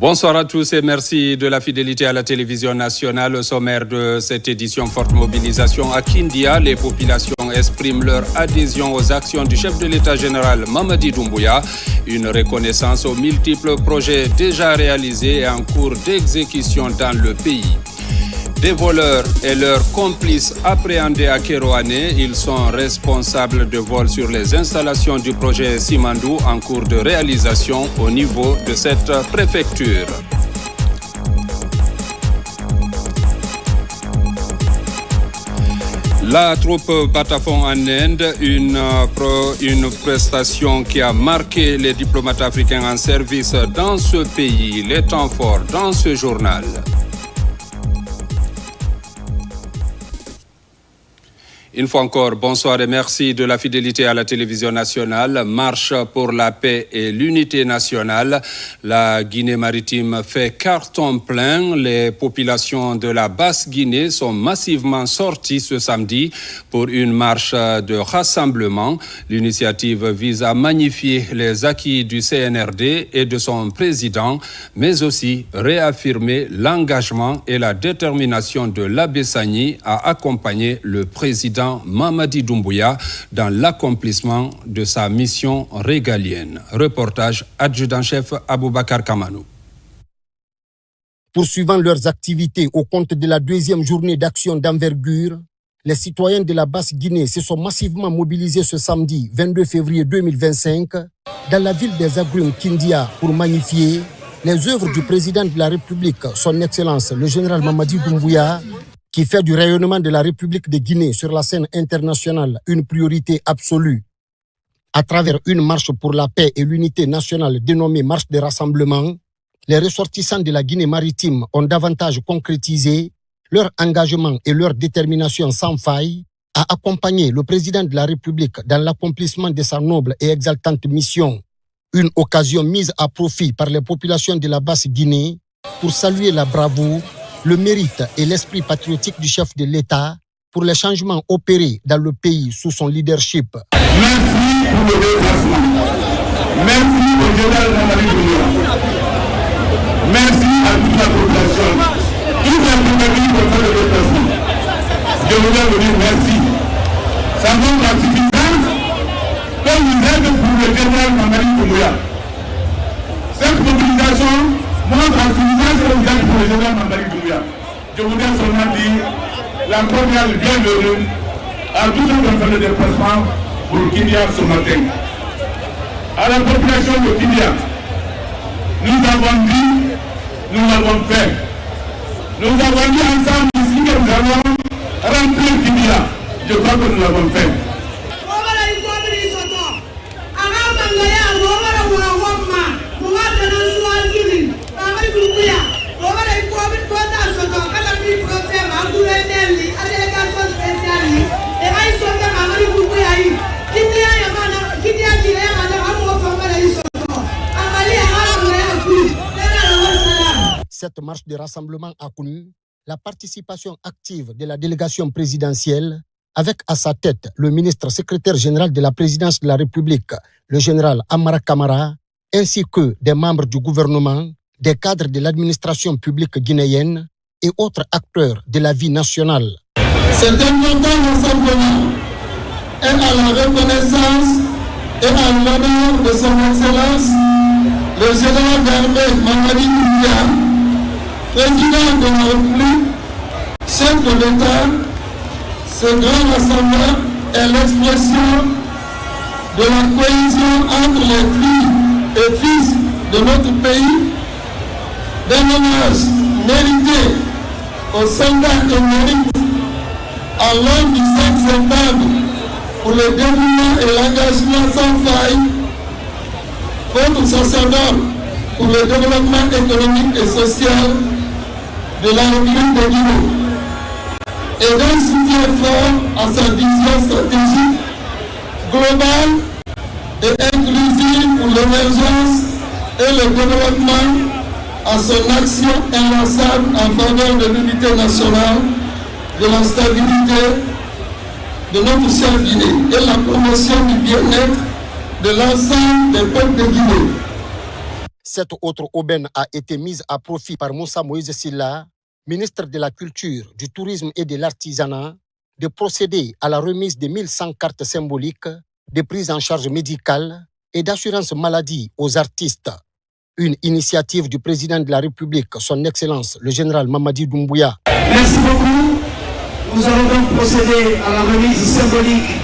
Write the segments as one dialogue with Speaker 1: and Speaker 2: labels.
Speaker 1: Bonsoir à tous et merci de la fidélité à la télévision nationale. Au sommaire de cette édition, forte mobilisation à Kindia. Les populations expriment leur adhésion aux actions du chef de l'État général Mamadi Doumbouya. Une reconnaissance aux multiples projets déjà réalisés et en cours d'exécution dans le pays. Des voleurs et leurs complices appréhendés à Kéroané. Ils sont responsables de vols sur les installations du projet Simandou en cours de réalisation au niveau de cette préfecture. La troupe Batafon en Inde, une prestation qui a marqué les diplomates africains en service dans ce pays. Les temps forts dans ce journal. Une fois encore, bonsoir et merci de la fidélité à la télévision nationale. Marche pour la paix et l'unité nationale. La Guinée maritime fait carton plein. Les populations de la Basse-Guinée sont massivement sorties ce samedi pour une marche de rassemblement. L'initiative vise à magnifier les acquis du CNRD et de son président, mais aussi réaffirmer l'engagement et la détermination de l'Abessani à accompagner le président Mamadi Doumbouya dans l'accomplissement de sa mission régalienne. Reportage adjudant-chef Aboubakar Kamanou.
Speaker 2: Poursuivant leurs activités au compte de la deuxième journée d'action d'envergure, les citoyens de la Basse-Guinée se sont massivement mobilisés ce samedi 22 février 2025 dans la ville des Agrumes Kindia pour magnifier les œuvres du président de la République, son Excellence le général Mamadi Doumbouya, qui fait du rayonnement de la République de Guinée sur la scène internationale une priorité absolue. À travers une marche pour la paix et l'unité nationale dénommée Marche des rassemblements, les ressortissants de la Guinée maritime ont davantage concrétisé leur engagement et leur détermination sans faille à accompagner le président de la République dans l'accomplissement de sa noble et exaltante mission. Une occasion mise à profit par les populations de la Basse-Guinée pour saluer la bravoure, le mérite et l'esprit patriotique du chef de l'État pour les changements opérés dans le pays sous son leadership.
Speaker 3: Merci pour le déplacement. Merci au général Mamadi Doumbouya. Merci à toute la population. Toute la population pour faire le déplacement. Je voudrais vous dire merci. Ça montre la suffisance comme vous êtes pour le général Mamadi Doumbouya. Cette mobilisation montre la suffisance que vous êtes pour le général Mamadi Doumbouya. Je voudrais seulement dire la première bienvenue à tous ceux qui ont fait le déplacement pour Kindia ce matin. À la population de Kindia, nous avons dit, nous l'avons fait. Nous avons dit ensemble ici que nous allons remplir Kindia. Je crois que nous l'avons fait.
Speaker 2: Cette marche de rassemblement a connu la participation active de la délégation présidentielle avec à sa tête le ministre secrétaire général de la présidence de la République, le général Amara Kamara, ainsi que des membres du gouvernement, des cadres de l'administration publique guinéenne et autres acteurs de la vie nationale.
Speaker 3: Cet important rassemblement est à la reconnaissance et à l'honneur de son Excellence, le général d'armée Mamadi Doumbouya, président de la République, chef de l'État. Ce grand rassemblement est l'expression de la cohésion entre les filles et fils de notre pays, d'un hommage mérité aux soldats émérites à l'homme du 5 septembre pour le dévouement et l'engagement sans faille, contre sacerdoce pour le développement économique et social de la République de Guinée, et d'un soutien fort à sa vision stratégique, globale et inclusive pour l'émergence et le développement, à son action inlassable en faveur de l'unité nationale, de la stabilité de notre chère Guinée et la promotion du bien-être de l'ensemble des peuples de Guinée.
Speaker 2: Cette autre aubaine a été mise à profit par Moussa Moïse Silla, ministre de la Culture, du Tourisme et de l'Artisanat, de procéder à la remise de 1100 cartes symboliques de prise en charge médicale et d'assurance maladie aux artistes. Une initiative du président de la République, son Excellence, le général Mamadi Doumbouya.
Speaker 4: Merci beaucoup. Nous allons donc procéder à la remise symbolique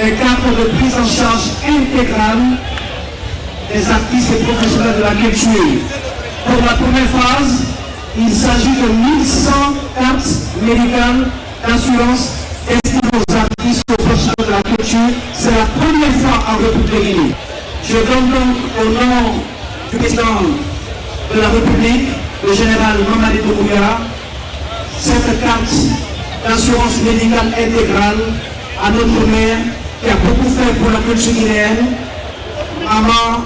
Speaker 4: des cartes de prise en charge intégrale des artistes et professionnels de la culture. Pour la première phase, il s'agit de 1100 cartes médicales d'assurance destinées aux artistes et aux professionnels de la culture. C'est la première fois en République de Guinée. Je donne donc au nom du président de la République, le général Mamadi Doumbouya, cette carte d'assurance médicale intégrale à notre mère qui a beaucoup fait pour la culture guinéenne, Maman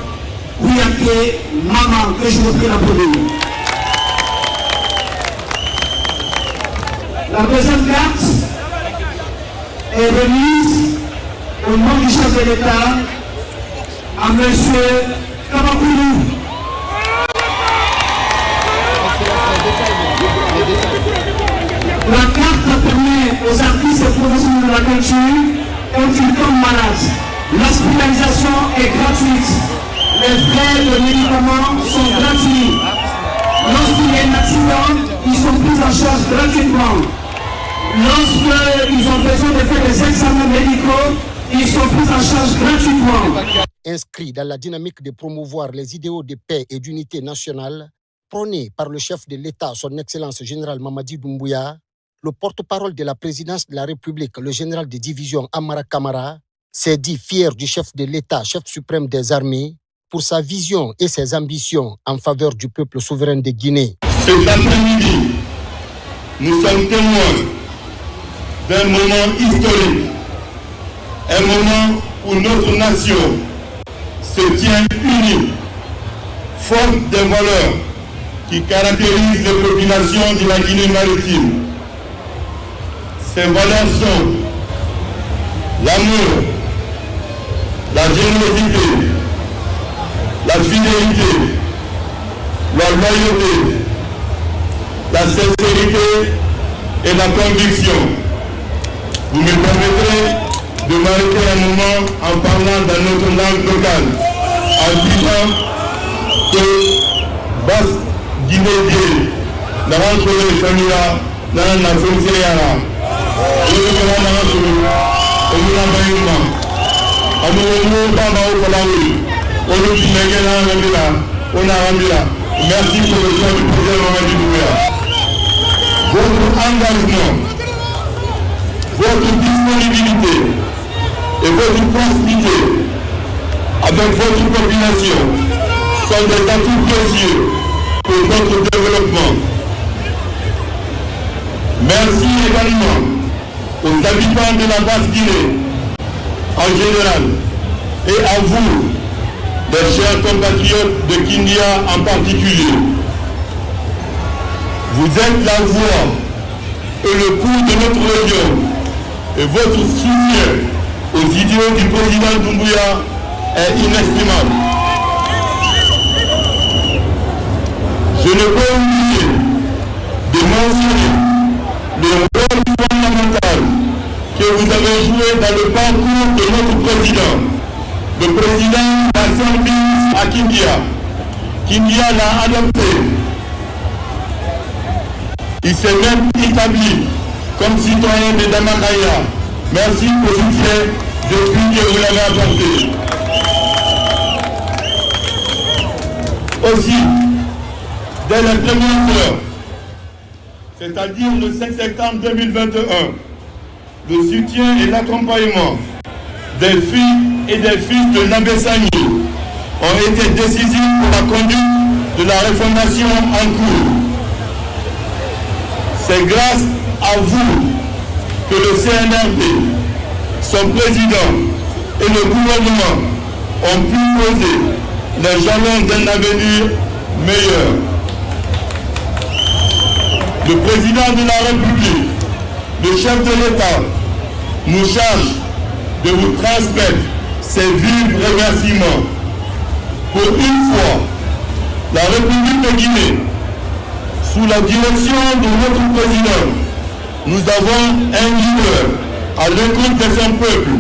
Speaker 4: Ouyaké, maman, que je vous prie d'applaudir. La deuxième carte est remise au nom du chef de l'État à M. Kabakoulou. La carte permet aux artistes et professionnels de la culture, quand ils tombent malades, l'hospitalisation est gratuite. Les frais de médicaments sont gratuits. Lorsqu'il y a un accident, ils sont pris en charge gratuitement. Lorsqu'ils ont besoin de faire des examens médicaux, ils sont pris en charge gratuitement.
Speaker 2: Inscrit dans la dynamique de promouvoir les idéaux de paix et d'unité nationale, prônés par le chef de l'État, son Excellence général Mamadi Doumbouya, le porte-parole de la présidence de la République, le général de division Amara Kamara, s'est dit fier du chef de l'État, chef suprême des armées, pour sa vision et ses ambitions en faveur du peuple souverain de Guinée.
Speaker 3: Cet après-midi, nous sommes témoins d'un moment historique, un moment où notre nation se tient unie, forte des valeurs qui caractérisent les populations de la Guinée maritime. Ces valeurs sont l'amour, la générosité, la fidélité, la loyauté, la sincérité et la conviction. Vous me permettrez de m'arrêter un moment en parlant dans notre langue locale, en disant que Basse Guinée, la rencontre de Famila, dans la nation merci pour le choix du président Mamadi Doumbouya. Votre engagement, votre disponibilité et votre proximité avec votre population sont des atouts précieux pour notre développement. Merci également aux habitants de la Basse-Guinée en général et à vous, les chers compatriotes de Kindia en particulier. Vous êtes la voix et le pouls de notre région et votre soutien aux idéaux du président Doumbouya est inestimable. Je ne peux oublier de mentionner le rôle fondamental que vous avez joué dans le parcours de notre président, le président Hassan Bis à Kindia. Kindia l'a adopté. Il s'est même établi comme citoyen de Damakaya. Merci pour le soutien depuis que vous l'avez apporté. Aussi, dès la première heure, c'est-à-dire le 5 septembre 2021, le soutien et l'accompagnement des filles et des fils de Nabessani ont été décisifs pour la conduite de la refondation en cours. C'est grâce à vous que le CNRD, son président et le gouvernement ont pu poser les jalons d'un avenir meilleur. Le président de la République, le chef de l'État, nous charge de vous transmettre ses vifs remerciements. pour une fois, la République de Guinée, sous la direction de notre président, nous avons un leader à l'écoute de son peuple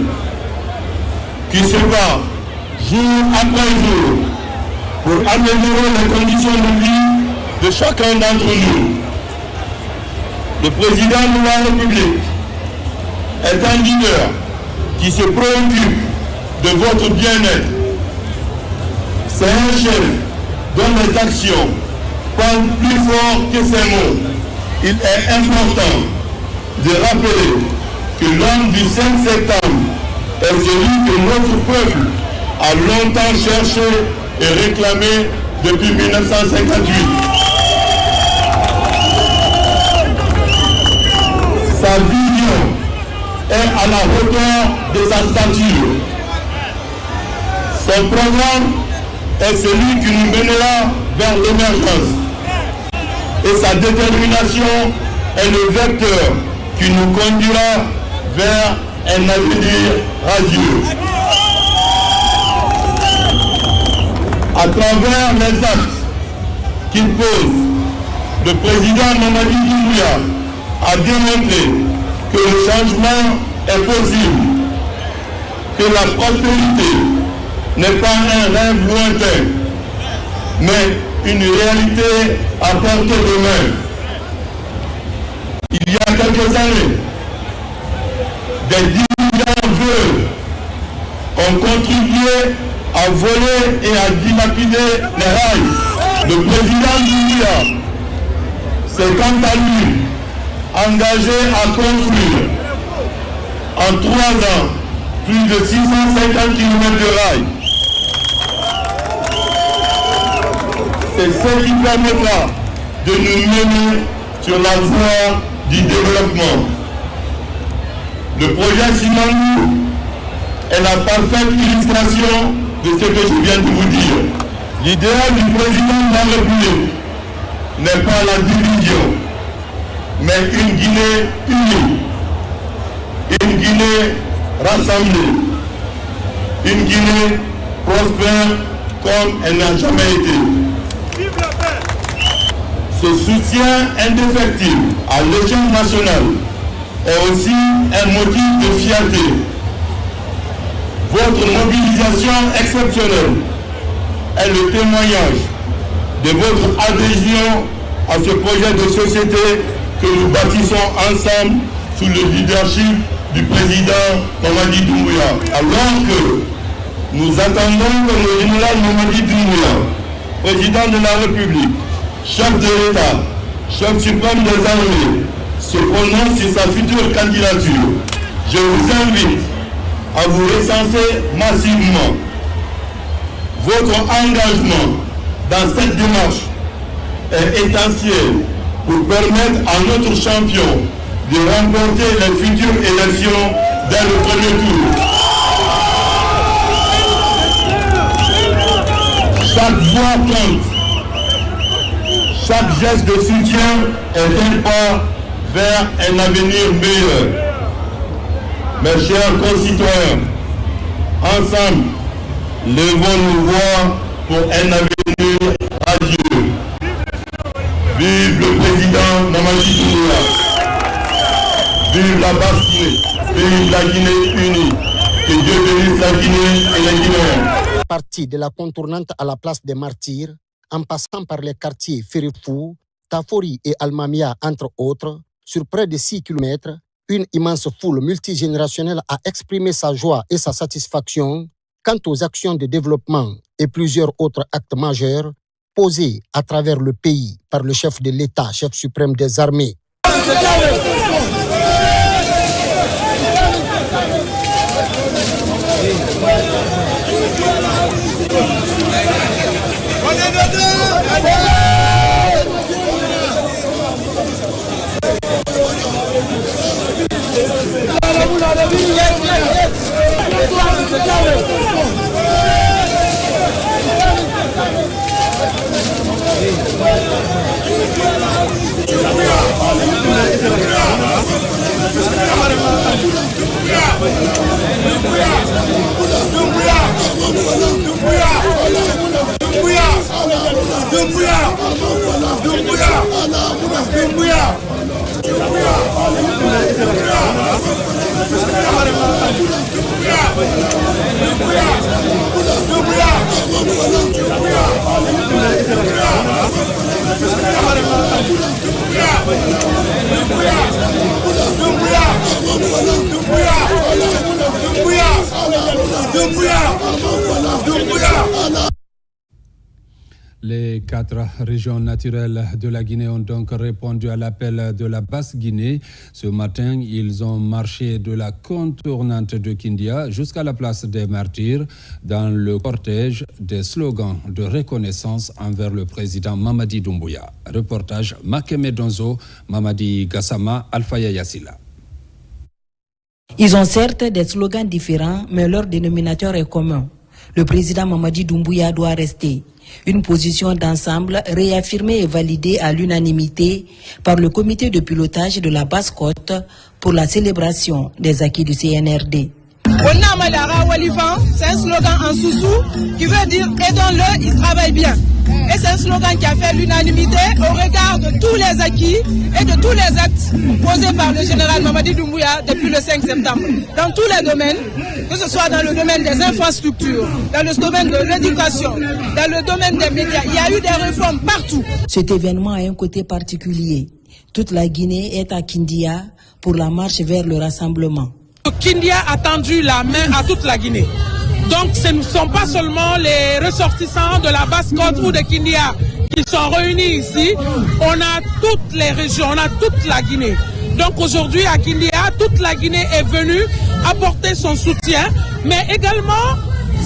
Speaker 3: qui se bat jour après jour pour améliorer les conditions de vie de chacun d'entre nous. Le président de la République est un leader qui se préoccupe de votre bien-être. C'est un chef dont les actions parlent plus fort que ses mots. Il est important de rappeler que l'homme du 5 septembre est celui que notre peuple a longtemps cherché et réclamé depuis 1958. Sa vision est à la hauteur de sa stature. Son programme est celui qui nous mènera vers l'émergence. Et sa détermination est le vecteur qui nous conduira vers un avenir radieux. À travers les actes qu'il pose, le président Mamadi Doumbouya a démontré que le changement est possible, que la prospérité n'est pas un rêve lointain, mais une réalité à portée de main. Il y a quelques années, des dirigeants veuves ont contribué à voler et à dilapider les rails. Le président Doumbouya s'est quant à lui engagé à construire en 3 ans plus de 650 km de rails. C'est ce qui permettra de nous mener sur la voie du développement. Le projet Simandou est la parfaite illustration de ce que je viens de vous dire. L'idéal du président de la République n'est pas la division, mais une Guinée unie, une Guinée rassemblée, une Guinée prospère comme elle n'a jamais été. Ce soutien indéfectible à l'échelle nationale est aussi un motif de fierté. Votre mobilisation exceptionnelle est le témoignage de votre adhésion à ce projet de société que nous bâtissons ensemble sous le leadership du président Mamadi Doumbouya. Alors que nous attendons que le général Mamadi Doumbouya, président de la République, chef de l'État, chef suprême des armées, se prononce sur sa future candidature, je vous invite à vous recenser massivement. Votre engagement dans cette démarche est essentiel pour permettre à notre champion de remporter les futures élections dès le premier tour. Chaque voix compte. Chaque geste de soutien est un pas vers un avenir meilleur. Mes chers concitoyens, ensemble, levons nos voix pour un avenir radieux. Vive le président Mamadi Doumbouya. Vive la Basse-Guinée. Vive la Guinée unie. Que Dieu bénisse la Guinée et les Guinéens.
Speaker 2: Partie de la contournante à la place des Martyrs, en passant par les quartiers Ferifou, Tafori et Almamia, entre autres, sur près de 6 km, une immense foule multigénérationnelle a exprimé sa joie et sa satisfaction quant aux actions de développement et plusieurs autres actes majeurs posés à travers le pays par le chef de l'État, chef suprême des armées.
Speaker 3: Doumbouya!
Speaker 1: Les 4 régions naturelles de la Guinée ont donc répondu à l'appel de la Basse-Guinée. Ce matin, ils ont marché de la contournante de Kindia jusqu'à la place des Martyrs dans le cortège des slogans de reconnaissance envers le président Mamadi Doumbouya. Reportage Makeme Donzo, Mamadi Gassama, Alfaya Yassila.
Speaker 5: Ils ont certes des slogans différents, mais leur dénominateur est commun. Le président Mamadi Doumbouya doit rester. Une position d'ensemble réaffirmée et validée à l'unanimité par le comité de pilotage de la Basse-Côte pour la célébration des acquis du CNRD.
Speaker 6: C'est un slogan en sous-sous qui veut dire aidons-le, il travaille bien. Et c'est un slogan qui a fait l'unanimité au regard de tous les acquis et de tous les actes posés par le général Mamadi Doumbouya depuis le 5 septembre. Dans tous les domaines, que ce soit dans le domaine des infrastructures, dans le domaine de l'éducation, dans le domaine des médias, il y a eu des réformes partout.
Speaker 5: Cet événement a un côté particulier. Toute la Guinée est à Kindia pour la marche vers le rassemblement.
Speaker 6: Kindia a tendu la main à toute la Guinée. Donc ce ne sont pas seulement les ressortissants de la Basse-Côte ou de Kindia qui sont réunis ici. On a toutes les régions, on a toute la Guinée. Donc aujourd'hui à Kindia, toute la Guinée est venue apporter son soutien. Mais également,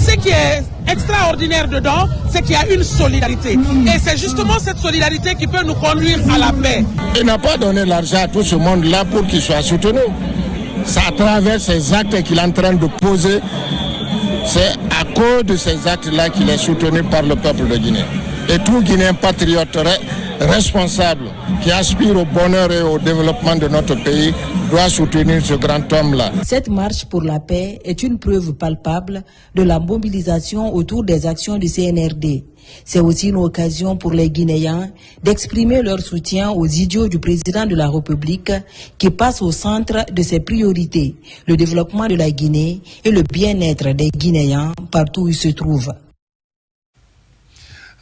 Speaker 6: ce qui est extraordinaire dedans, c'est qu'il y a une solidarité. Et c'est justement cette solidarité qui peut nous conduire à la paix.
Speaker 3: Il n'a pas donné l'argent à tout ce monde-là pour qu'il soit soutenu. C'est à travers ces actes qu'il est en train de poser. C'est à cause de ces actes-là qu'il est soutenu par le peuple de Guinée. Et tout Guinéen patriote responsable qui aspire au bonheur et au développement de notre pays doit soutenir ce grand homme-là.
Speaker 5: Cette marche pour la paix est une preuve palpable de la mobilisation autour des actions du CNRD. C'est aussi une occasion pour les Guinéens d'exprimer leur soutien aux idéaux du président de la République qui passe au centre de ses priorités, le développement de la Guinée et le bien-être des Guinéens partout où ils se trouvent.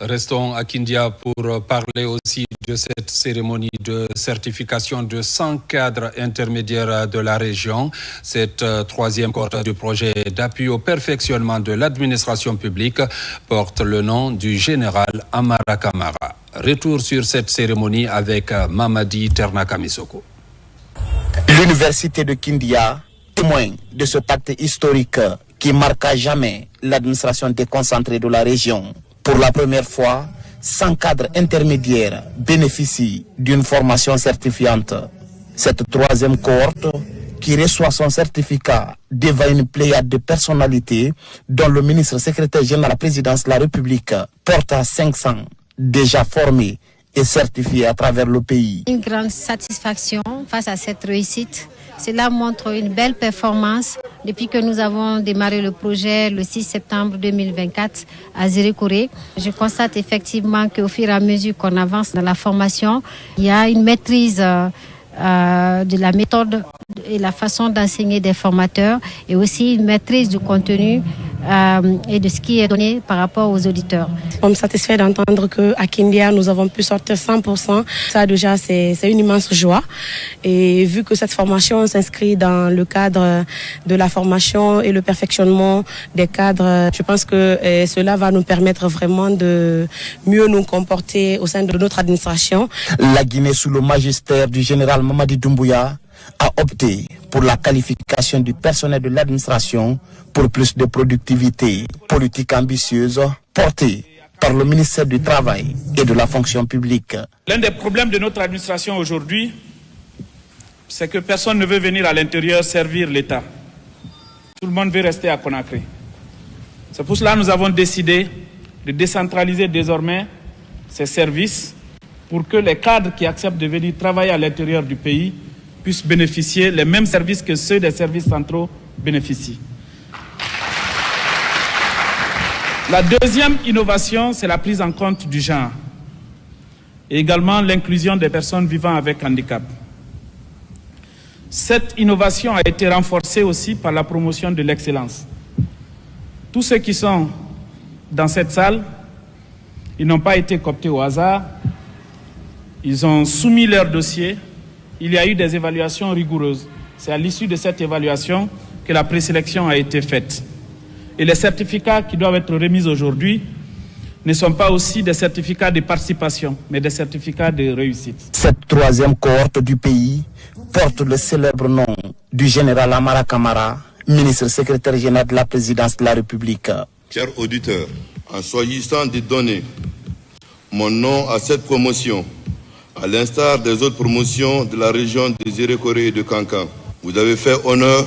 Speaker 1: Restons à Kindia pour parler aussi de cette cérémonie de certification de 100 cadres intermédiaires de la région. Cette troisième cohorte du projet d'appui au perfectionnement de l'administration publique porte le nom du général Amara Kamara. Retour sur cette cérémonie avec Mamadi Ternakamisoko.
Speaker 7: L'université de Kindia, témoin de ce pacte historique qui marque à jamais l'administration déconcentrée de la région. Pour la première fois, 100 cadres intermédiaires bénéficient d'une formation certifiante. Cette troisième cohorte, qui reçoit son certificat devant une pléiade de personnalités, dont le ministre secrétaire général de la présidence de la République, porte à 500 déjà formés et certifiés à travers le pays.
Speaker 8: Une grande satisfaction face à cette réussite. Cela montre une belle performance depuis que nous avons démarré le projet le 6 septembre 2024 à Zérékoré. Je constate effectivement qu'au fur et à mesure qu'on avance dans la formation, il y a une maîtrise de la méthode et la façon d'enseigner des formateurs et aussi une maîtrise du contenu et de ce qui est donné par rapport aux auditeurs.
Speaker 9: On me satisfait d'entendre qu'à Kindia, nous avons pu sortir 100%. Ça déjà, c'est une immense joie. Et vu que cette formation s'inscrit dans le cadre de la formation et le perfectionnement des cadres, je pense que cela va nous permettre vraiment de mieux nous comporter au sein de notre administration.
Speaker 7: La Guinée, sous le magistère du général Mamadi Doumbouya, a opté pour la qualification du personnel de l'administration pour plus de productivité. Politique ambitieuse portée par le ministère du Travail et de la fonction publique.
Speaker 10: L'un des problèmes de notre administration aujourd'hui, c'est que personne ne veut venir à l'intérieur servir l'État. Tout le monde veut rester à Conakry. C'est pour cela que nous avons décidé de décentraliser désormais ces services pour que les cadres qui acceptent de venir travailler à l'intérieur du pays puissent bénéficier les mêmes services que ceux des services centraux bénéficient. La deuxième innovation, c'est la prise en compte du genre. et également l'inclusion des personnes vivant avec handicap. Cette innovation a été renforcée aussi par la promotion de l'excellence. Tous ceux qui sont dans cette salle, ils n'ont pas été cooptés au hasard, ils ont soumis leur dossier, il y a eu des évaluations rigoureuses. C'est à l'issue de cette évaluation que la présélection a été faite. Et les certificats qui doivent être remis aujourd'hui ne sont pas aussi des certificats de participation, mais des certificats de réussite.
Speaker 7: Cette troisième cohorte du pays porte le célèbre nom du général Amara Kamara, ministre secrétaire général de la présidence de la République.
Speaker 11: Chers auditeurs, en choisissant de donner mon nom à cette promotion, à l'instar des autres promotions de la région de Zérékoré et de Kankan, vous avez fait honneur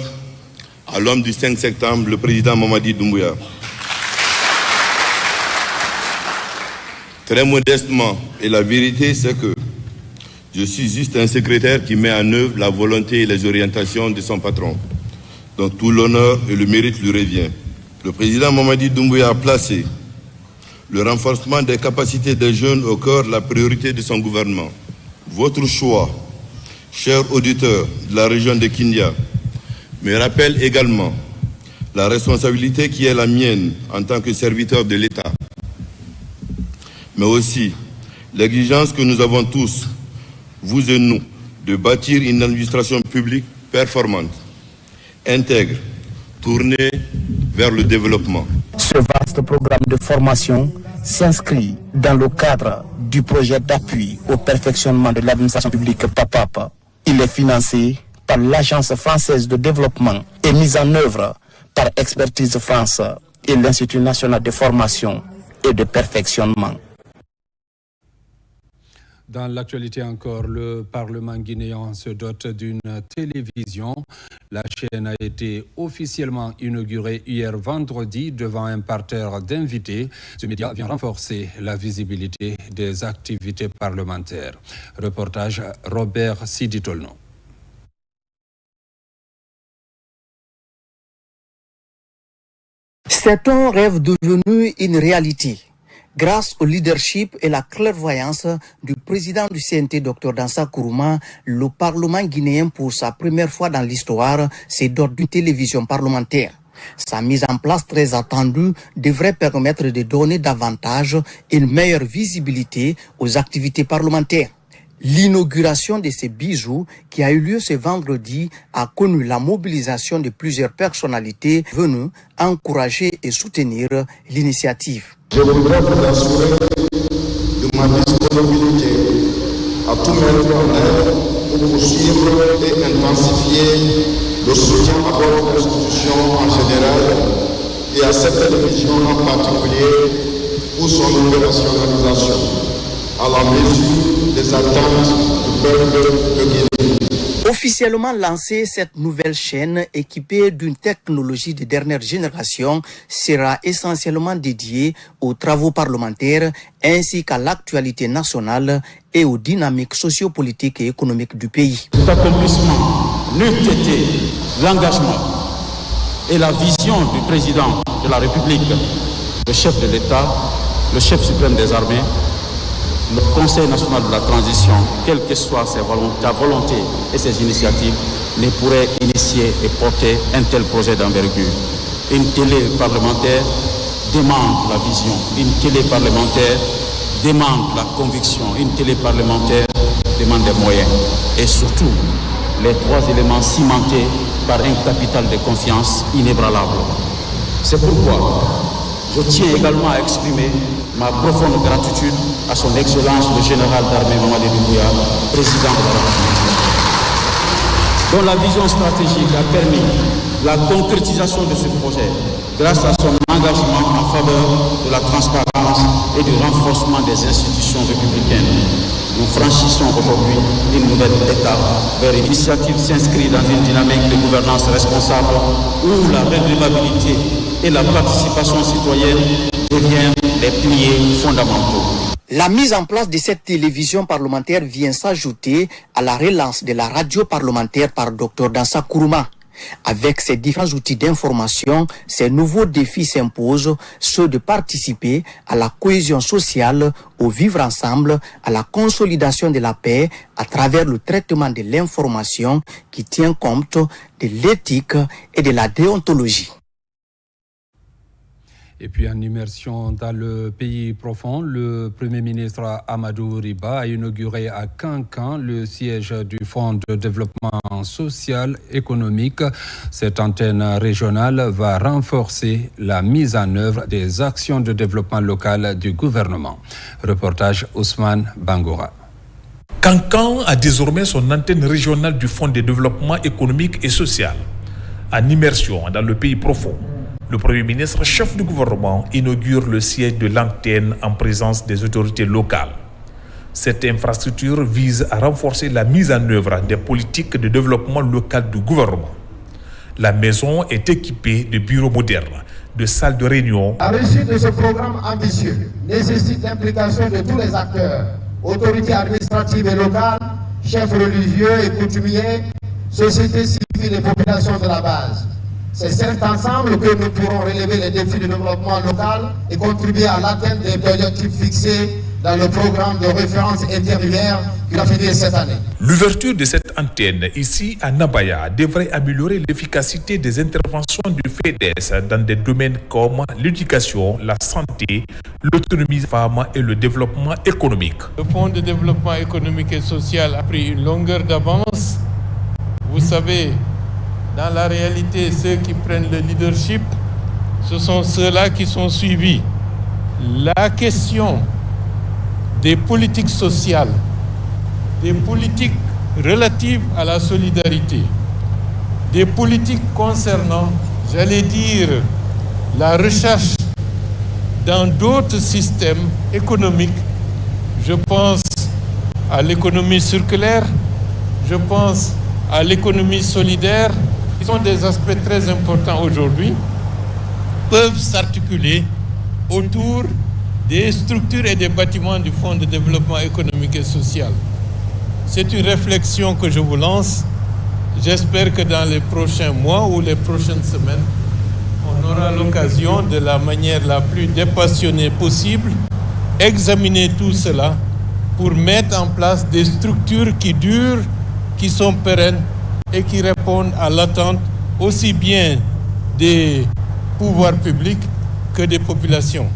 Speaker 11: à l'homme du 5 septembre, le président Mamadi Doumbouya. Très modestement, et la vérité c'est que je suis juste un secrétaire qui met en œuvre la volonté et les orientations de son patron. Donc tout l'honneur et le mérite lui revient. Le président Mamadi Doumbouya a placé le renforcement des capacités des jeunes au cœur de la priorité de son gouvernement. Votre choix, chers auditeurs de la région de Kindia, me rappelle également la responsabilité qui est la mienne en tant que serviteur de l'État, mais aussi l'exigence que nous avons tous, vous et nous, de bâtir une administration publique performante, intègre, tournée vers le développement.
Speaker 7: Ce vaste programme de formation s'inscrit dans le cadre du projet d'appui au perfectionnement de l'administration publique PAPAP. Il est financé par l'Agence française de développement et mis en œuvre par Expertise France et l'Institut national de formation et de perfectionnement.
Speaker 1: Dans l'actualité encore, le Parlement guinéen se dote d'une télévision. La chaîne a été officiellement inaugurée hier vendredi devant un parterre d'invités. Ce média vient renforcer la visibilité des activités parlementaires. Reportage Robert Siditolno.
Speaker 12: C'est un rêve devenu une réalité. Grâce au leadership et la clairvoyance du président du CNT, Dr Dansa Kourouma, le Parlement guinéen, pour sa première fois dans l'histoire, se dote d'une télévision parlementaire. Sa mise en place très attendue devrait permettre de donner davantage une meilleure visibilité aux activités parlementaires. L'inauguration de ces bijoux qui a eu lieu ce vendredi a connu la mobilisation de plusieurs personnalités venues encourager et soutenir l'initiative.
Speaker 3: Je voudrais vous assurer de ma disponibilité à tout mettre en œuvre pour poursuivre et intensifier le soutien à votre institution en général et à cette télévision en particulier pour son opérationnalisation à la mesure des attentes du peuple de Guinée.
Speaker 12: Officiellement lancée, cette nouvelle chaîne équipée d'une technologie de dernière génération sera essentiellement dédiée aux travaux parlementaires ainsi qu'à l'actualité nationale et aux dynamiques sociopolitiques et économiques du pays.
Speaker 13: Cet accomplissement n'eût été l'engagement et la vision du président de la République, le chef de l'État, le chef suprême des armées, le Conseil national de la transition, quelles que soient sa volonté et ses initiatives, ne pourrait initier et porter un tel projet d'envergure. Une télé parlementaire demande la vision, une télé parlementaire demande la conviction, une télé parlementaire demande des moyens. Et surtout, les trois éléments cimentés par un capital de confiance inébranlable. C'est pourquoi je tiens également à exprimer ma profonde gratitude à son Excellence le général d'armée Mamadi Doumbouya, président de la République, dont la vision stratégique a permis la concrétisation de ce projet grâce à son engagement en faveur de la transparence et du renforcement des institutions républicaines. Nous franchissons aujourd'hui une nouvelle étape vers une initiative s'inscrit dans une dynamique de gouvernance responsable où la redevabilité et la participation citoyenne deviennent les piliers fondamentaux.
Speaker 12: La mise en place de cette télévision parlementaire vient s'ajouter à la relance de la radio parlementaire par Dr Dansa Kourouma. Avec ces différents outils d'information, ces nouveaux défis s'imposent, ceux de participer à la cohésion sociale, au vivre ensemble, à la consolidation de la paix à travers le traitement de l'information qui tient compte de l'éthique et de la déontologie.
Speaker 1: Et puis en immersion dans le pays profond, le Premier ministre Amadou Riba a inauguré à Kankan le siège du Fonds de développement social économique. Cette antenne régionale va renforcer la mise en œuvre des actions de développement local du gouvernement. Reportage Ousmane Bangoura.
Speaker 14: Kankan a désormais son antenne régionale du Fonds de développement économique et social. En immersion dans le pays profond, le Premier ministre, chef du gouvernement, inaugure le siège de l'antenne en présence des autorités locales. Cette infrastructure vise à renforcer la mise en œuvre des politiques de développement local du gouvernement. La maison est équipée de bureaux modernes, de salles de réunion.
Speaker 3: La réussite de ce programme ambitieux nécessite l'implication de tous les acteurs, autorités administratives et locales, chefs religieux et coutumiers, sociétés civiles et populations de la base. C'est cet ensemble que nous pourrons relever les défis du développement local et contribuer à l'atteinte des objectifs fixés dans le programme de référence intérimaire qui a fini cette année.
Speaker 14: L'ouverture de cette antenne ici à Nabaya devrait améliorer l'efficacité des interventions du FEDES dans des domaines comme l'éducation, la santé, l'autonomie des femmes et le développement économique.
Speaker 15: Le Fonds de développement économique et social a pris une longueur d'avance. Vous savez, dans la réalité, ceux qui prennent le leadership, ce sont ceux-là qui sont suivis. La question des politiques sociales, des politiques relatives à la solidarité, des politiques concernant, j'allais dire, la recherche dans d'autres systèmes économiques. Je pense à l'économie circulaire, je pense à l'économie solidaire, qui sont des aspects très importants aujourd'hui, peuvent s'articuler autour des structures et des bâtiments du Fonds de développement économique et social. C'est une réflexion que je vous lance. J'espère que dans les prochains mois ou les prochaines semaines, on aura l'occasion, de la manière la plus dépassionnée possible, examiner tout cela pour mettre en place des structures qui durent, qui sont pérennes et qui répondent à l'attente aussi bien des pouvoirs publics que des populations.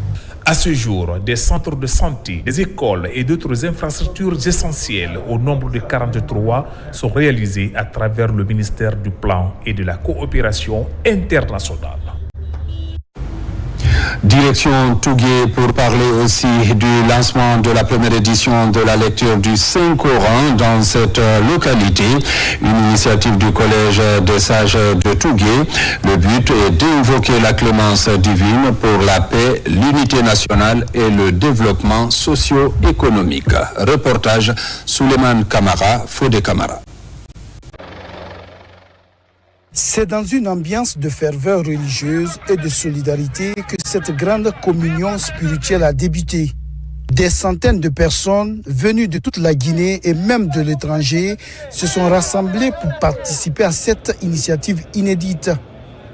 Speaker 14: À ce jour, des centres de santé, des écoles et d'autres infrastructures essentielles au nombre de 43 sont réalisés à travers le ministère du Plan et de la Coopération internationale.
Speaker 1: Direction Tougué pour parler aussi du lancement de la première édition de la lecture du Saint-Coran dans cette localité, une initiative du Collège des Sages de Tougué. Le but est d'invoquer la clémence divine pour la paix, l'unité nationale et le développement socio-économique. Reportage Souleymane Kamara, Fodé Kamara.
Speaker 16: C'est dans une ambiance de ferveur religieuse et de solidarité que cette grande communion spirituelle a débuté. Des centaines de personnes venues de toute la Guinée et même de l'étranger se sont rassemblées pour participer à cette initiative inédite.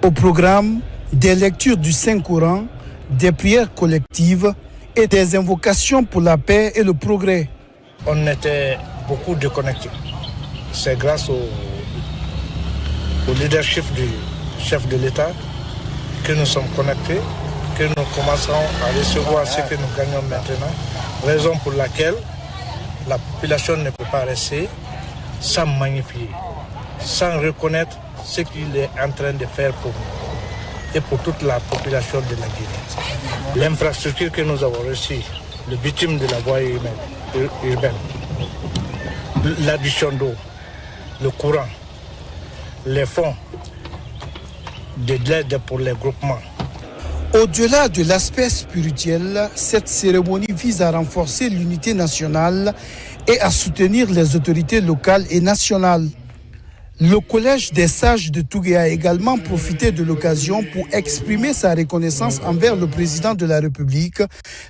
Speaker 16: Au programme, des lectures du Saint-Coran, des prières collectives et des invocations pour la paix et le progrès.
Speaker 17: On était beaucoup déconnectés. C'est grâce au leadership du chef de l'État que nous sommes connectés, que nous commençons à recevoir ce que nous gagnons maintenant, raison pour laquelle la population ne peut pas rester sans magnifier, sans reconnaître ce qu'il est en train de faire pour nous et pour toute la population de la Guinée. L'infrastructure que nous avons reçue, le bitume de la voie urbaine, l'addition d'eau, le courant, les fonds de l'aide pour les groupements.
Speaker 16: Au-delà de l'aspect spirituel, cette cérémonie vise à renforcer l'unité nationale et à soutenir les autorités locales et nationales. Le Collège des Sages de Tougué a également profité de l'occasion pour exprimer sa reconnaissance envers le président de la République,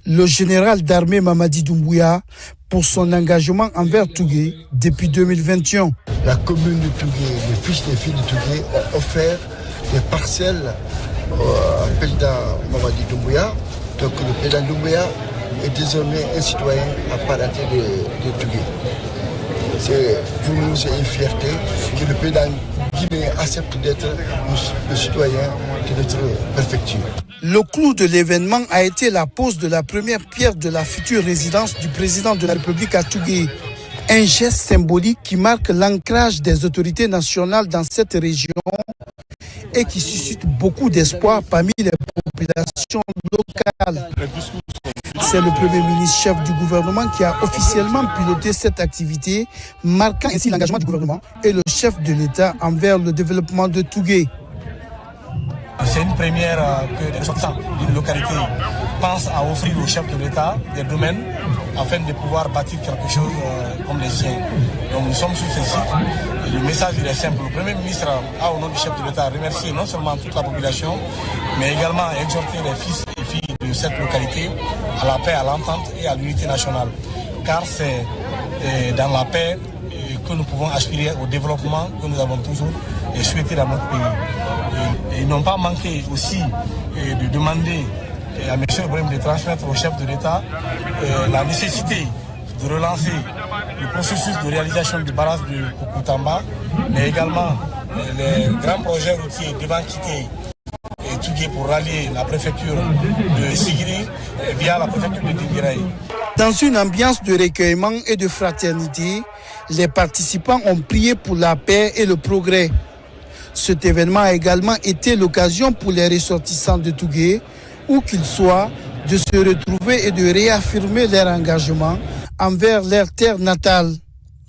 Speaker 16: le général d'armée Mamadi Doumbouya, pour son engagement envers Tougué depuis 2021.
Speaker 18: La commune de Tougué, les fils et filles de Tougué ont offert des parcelles au président Mamadi Doumbouya. Donc le président Doumbouya est désormais un citoyen à part entière de Tougué. Pour nous, c'est une fierté que le président guinéen accepte d'être le citoyen de notre préfecture.
Speaker 16: Le clou de l'événement a été la pose de la première pierre de la future résidence du président de la République à Tougué. Un geste symbolique qui marque l'ancrage des autorités nationales dans cette région et qui suscite beaucoup d'espoir parmi les populations locales. C'est le Premier ministre chef du gouvernement qui a officiellement piloté cette activité, marquant ainsi l'engagement du gouvernement et le chef de l'État envers le développement de Tougué.
Speaker 19: C'est une première que les ressortissants d'une localité pensent à offrir au chef de l'État des domaines afin de pouvoir bâtir quelque chose comme les siens. Donc nous sommes sur ce site. Et le message il est simple. Le Premier ministre a, au nom du chef de l'État, remercié non seulement toute la population, mais également exhorté les fils et filles de cette localité à la paix, à l'entente et à l'unité nationale. Car c'est dans la paix que nous pouvons aspirer au développement que nous avons toujours souhaité dans notre pays. Et ils n'ont pas manqué aussi de demander à M. Ibrahim de transmettre au chef de l'État la nécessité de relancer le processus de réalisation du barrage de Kokoutamba, mais également les grands projets routiers devant quitter Tougué pour rallier la préfecture de Sigiri via la préfecture de Dinguiraï.
Speaker 16: Dans une ambiance de recueillement et de fraternité, les participants ont prié pour la paix et le progrès. Cet événement a également été l'occasion pour les ressortissants de Tougué, où qu'ils soient, de se retrouver et de réaffirmer leur engagement envers leur terre natale.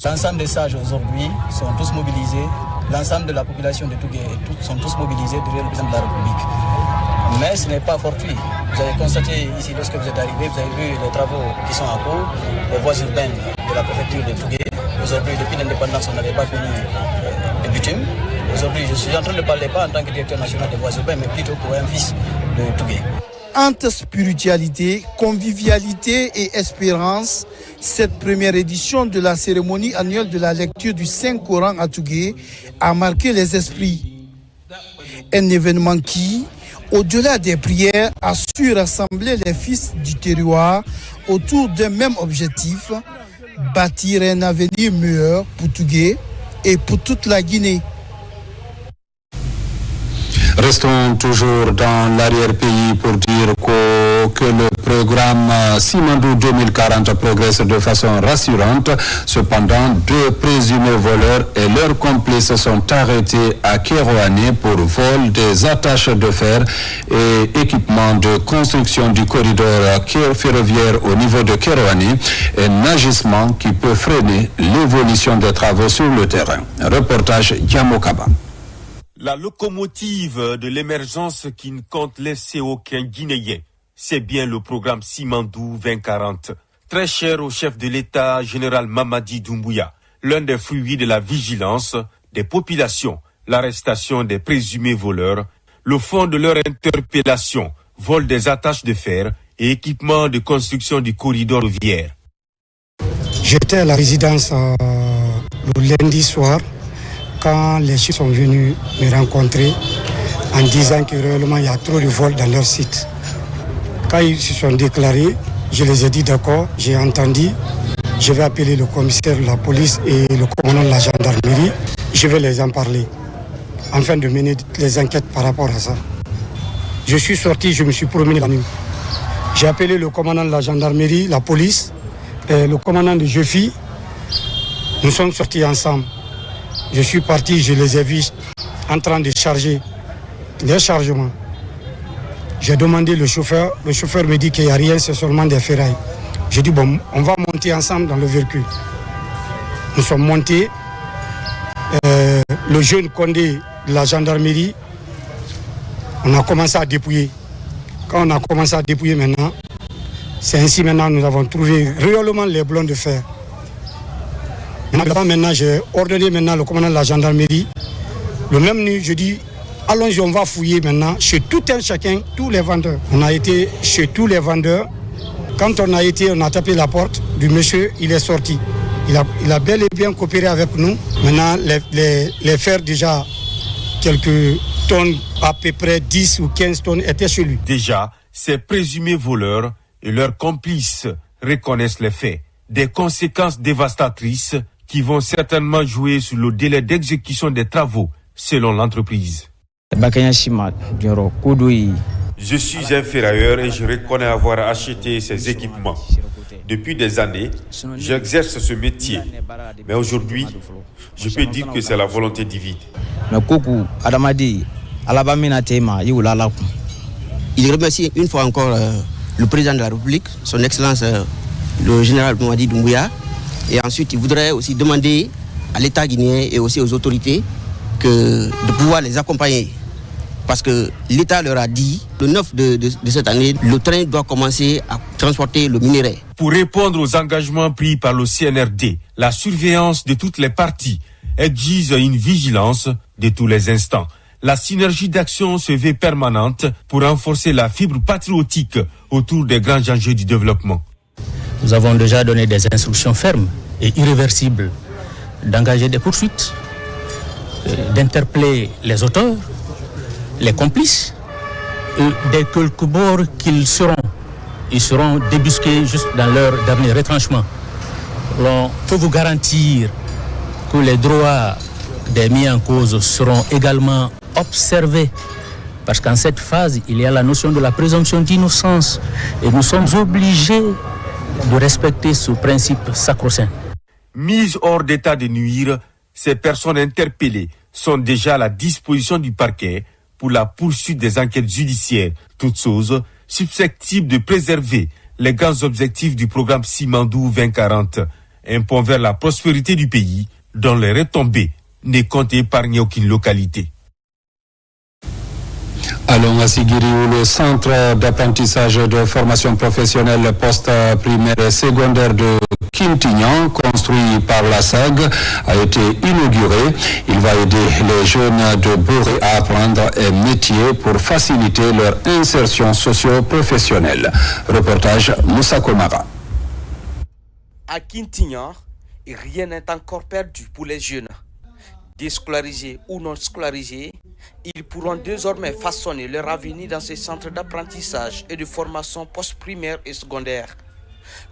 Speaker 20: L'ensemble des sages aujourd'hui sont tous mobilisés, l'ensemble de la population de Tougué sont tous mobilisés derrière le président de la République. Mais ce n'est pas fortuit. Vous avez constaté ici, lorsque vous êtes arrivé, vous avez vu les travaux qui sont en cours, les voies urbaines de la préfecture de Tougué. Aujourd'hui, depuis l'indépendance, on n'avait pas connu de bitume. Aujourd'hui, je suis en train de parler pas en tant que directeur national des voies urbaines, mais plutôt pour un fils de Tougué.
Speaker 16: Entre spiritualité, convivialité et espérance, cette première édition de la cérémonie annuelle de la lecture du Saint-Coran à Tougué a marqué les esprits. Un événement qui, au-delà des prières, a su rassembler les fils du terroir autour d'un même objectif, bâtir un avenir meilleur pour Tougué et pour toute la Guinée.
Speaker 1: Restons toujours dans l'arrière-pays pour dire que le programme Simandou 2040 progresse de façon rassurante. Cependant, 2 présumés voleurs et leurs complices sont arrêtés à Kérouané pour vol des attaches de fer et équipements de construction du corridor ferroviaire au niveau de Kérouané, un agissement qui peut freiner l'évolution des travaux sur le terrain. Reportage Yamokaba.
Speaker 21: La locomotive de l'émergence qui ne compte laisser aucun Guinéen, c'est bien le programme Simandou 2040. Très cher au chef de l'État, général Mamadi Doumbouya, l'un des fruits de la vigilance des populations, l'arrestation des présumés voleurs, le fond de leur interpellation, vol des attaches de fer et équipement de construction du corridor ferroviaire.
Speaker 22: J'étais à la résidence le lundi soir, quand les chefs sont venus me rencontrer en disant que réellement il y a trop de vols dans leur site. Quand ils se sont déclarés, je les ai dit d'accord, j'ai entendu, je vais appeler le commissaire de la police et le commandant de la gendarmerie, je vais les en parler, afin de mener les enquêtes par rapport à ça. Je suis sorti, je me suis promené la nuit. J'ai appelé le commandant de la gendarmerie, la police, et le commandant de Jefi. Nous sommes sortis ensemble. Je suis parti, je les ai vus en train de charger les chargements. J'ai demandé le chauffeur me dit qu'il n'y a rien, c'est seulement des ferrailles. J'ai dit bon, on va monter ensemble dans le véhicule. Nous sommes montés. Le jeune Condé de la gendarmerie, on a commencé à dépouiller. Quand on a commencé à dépouiller maintenant, c'est ainsi maintenant nous avons trouvé réellement les blonds de fer. Maintenant, j'ai ordonné le commandant de la gendarmerie. Le même nuit, je dis, allons-y, on va fouiller maintenant chez tout un chacun, tous les vendeurs. On a été chez tous les vendeurs. Quand on a tapé la porte du monsieur, il est sorti. Il a bel et bien coopéré avec nous. Maintenant, les fers déjà, quelques tonnes, à peu près 10 ou 15 tonnes, étaient chez lui.
Speaker 21: Déjà, ces présumés voleurs et leurs complices reconnaissent les faits. Des conséquences dévastatrices qui vont certainement jouer sur le délai d'exécution des travaux, selon l'entreprise. Je suis un ferrailleur et je reconnais avoir acheté ces équipements. Depuis des années, j'exerce ce métier. Mais aujourd'hui, je peux dire que c'est la volonté divine.
Speaker 2: Il remercie une fois encore le président de la République, son Excellence le général Mamadi Doumbouya. Et ensuite, il voudrait aussi demander à l'État guinéen et aussi aux autorités de pouvoir les accompagner. Parce que l'État leur a dit, le 9 de cette année, le train doit commencer à transporter le minerai.
Speaker 21: Pour répondre aux engagements pris par le CNRD, la surveillance de toutes les parties exige une vigilance de tous les instants. La synergie d'action se veut permanente pour renforcer la fibre patriotique autour des grands enjeux du développement.
Speaker 4: Nous avons déjà donné des instructions fermes et irréversibles d'engager des poursuites, d'interpeller les auteurs, les complices, et dès quelque bord qu'ils seront débusqués juste dans leur dernier retranchement. On peut vous garantir que les droits des mis en cause seront également observés, parce qu'en cette phase, il y a la notion de la présomption d'innocence et nous sommes obligés de respecter ce principe sacro-saint.
Speaker 21: Mises hors d'état de nuire, ces personnes interpellées sont déjà à la disposition du parquet pour la poursuite des enquêtes judiciaires, toutes choses susceptibles de préserver les grands objectifs du programme Simandou 2040, un pont vers la prospérité du pays, dont les retombées ne comptent épargner aucune localité.
Speaker 1: Allons à Sigiri où le centre d'apprentissage de formation professionnelle post-primaire et secondaire de Quintignan, construit par la SAG, a été inauguré. Il va aider les jeunes de Bouré à apprendre un métier pour faciliter leur insertion socio-professionnelle. Reportage Moussa Komara.
Speaker 23: À Quintignan, rien n'est encore perdu pour les jeunes. Déscolarisés ou non scolarisés, ils pourront désormais façonner leur avenir dans ces centres d'apprentissage et de formation post-primaire et secondaire.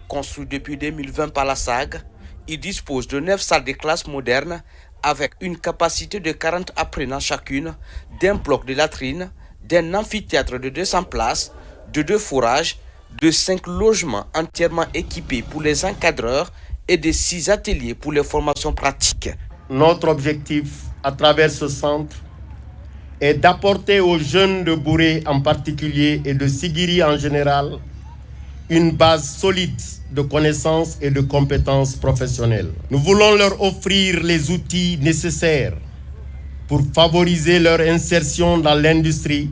Speaker 23: Construit depuis 2020 par la SAG, il dispose de 9 salles de classe modernes avec une capacité de 40 apprenants chacune, d'un bloc de latrines, d'un amphithéâtre de 200 places, de 2 fourrages, de 5 logements entièrement équipés pour les encadreurs et de 6 ateliers pour les formations pratiques.
Speaker 24: Notre objectif à travers ce centre est d'apporter aux jeunes de Bouré en particulier et de Sigiri en général une base solide de connaissances et de compétences professionnelles. Nous voulons leur offrir les outils nécessaires pour favoriser leur insertion dans l'industrie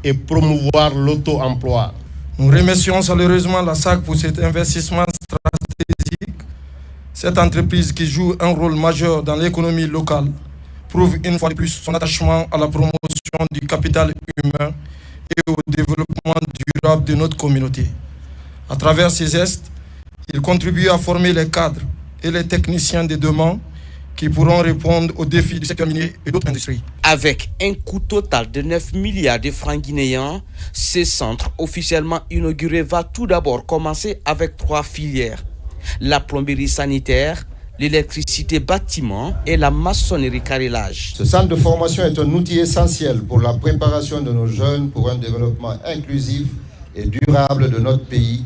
Speaker 24: et promouvoir l'auto-emploi.
Speaker 17: Nous remercions chaleureusement la SAC pour cet investissement stratégique. Cette entreprise qui joue un rôle majeur dans l'économie locale prouve une fois de plus son attachement à la promotion du capital humain et au développement durable de notre communauté. À travers ces gestes, il contribue à former les cadres et les techniciens de demain qui pourront répondre aux défis du secteur minier et d'autres industries.
Speaker 23: Avec un coût total de 9 milliards de francs guinéens, ce centre officiellement inauguré va tout d'abord commencer avec 3 filières. La plomberie sanitaire, l'électricité bâtiment et la maçonnerie carrelage.
Speaker 25: Ce centre de formation est un outil essentiel pour la préparation de nos jeunes pour un développement inclusif et durable de notre pays,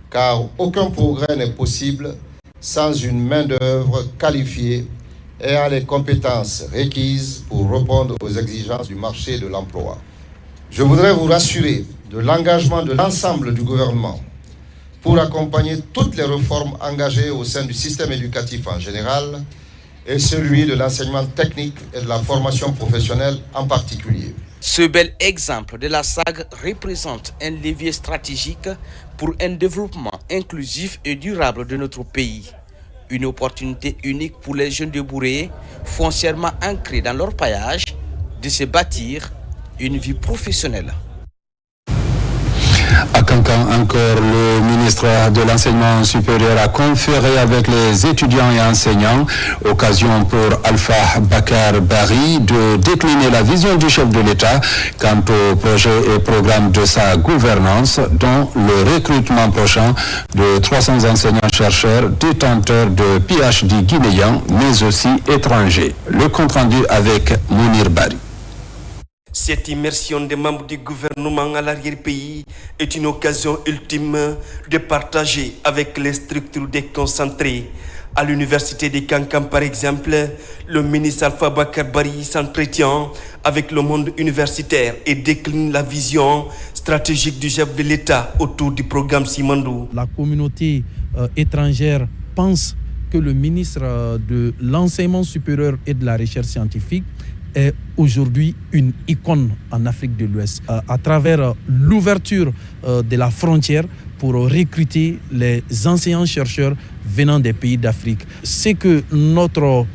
Speaker 25: car aucun progrès n'est possible sans une main-d'œuvre qualifiée ayant les compétences requises pour répondre aux exigences du marché de l'emploi. Je voudrais vous rassurer de l'engagement de l'ensemble du gouvernement pour accompagner toutes les réformes engagées au sein du système éducatif en général et celui de l'enseignement technique et de la formation professionnelle en particulier.
Speaker 23: Ce bel exemple de la SAG représente un levier stratégique pour un développement inclusif et durable de notre pays. Une opportunité unique pour les jeunes de Bouré, foncièrement ancrés dans leur paillage, de se bâtir une vie professionnelle.
Speaker 1: À Kankan, encore, le ministre de l'Enseignement supérieur a conféré avec les étudiants et enseignants, occasion pour Alpha Bakar Bari de décliner la vision du chef de l'État quant au projet et programme de sa gouvernance, dont le recrutement prochain de 300 enseignants-chercheurs détenteurs de PhD guinéens, mais aussi étrangers. Le compte-rendu avec Mounir Bari.
Speaker 5: Cette immersion des membres du gouvernement à l'arrière-pays est une occasion ultime de partager avec les structures déconcentrées. À l'université de Kankan, par exemple, le ministre Alpha Bakar Bari s'entretient avec le monde universitaire et décline la vision stratégique du chef de l'État autour du programme Simandou.
Speaker 6: La communauté étrangère pense que le ministre de l'Enseignement supérieur et de la Recherche scientifique est aujourd'hui une icône en Afrique de l'Ouest à travers l'ouverture de la frontière pour recruter les enseignants-chercheurs venant des pays d'Afrique. C'est que notre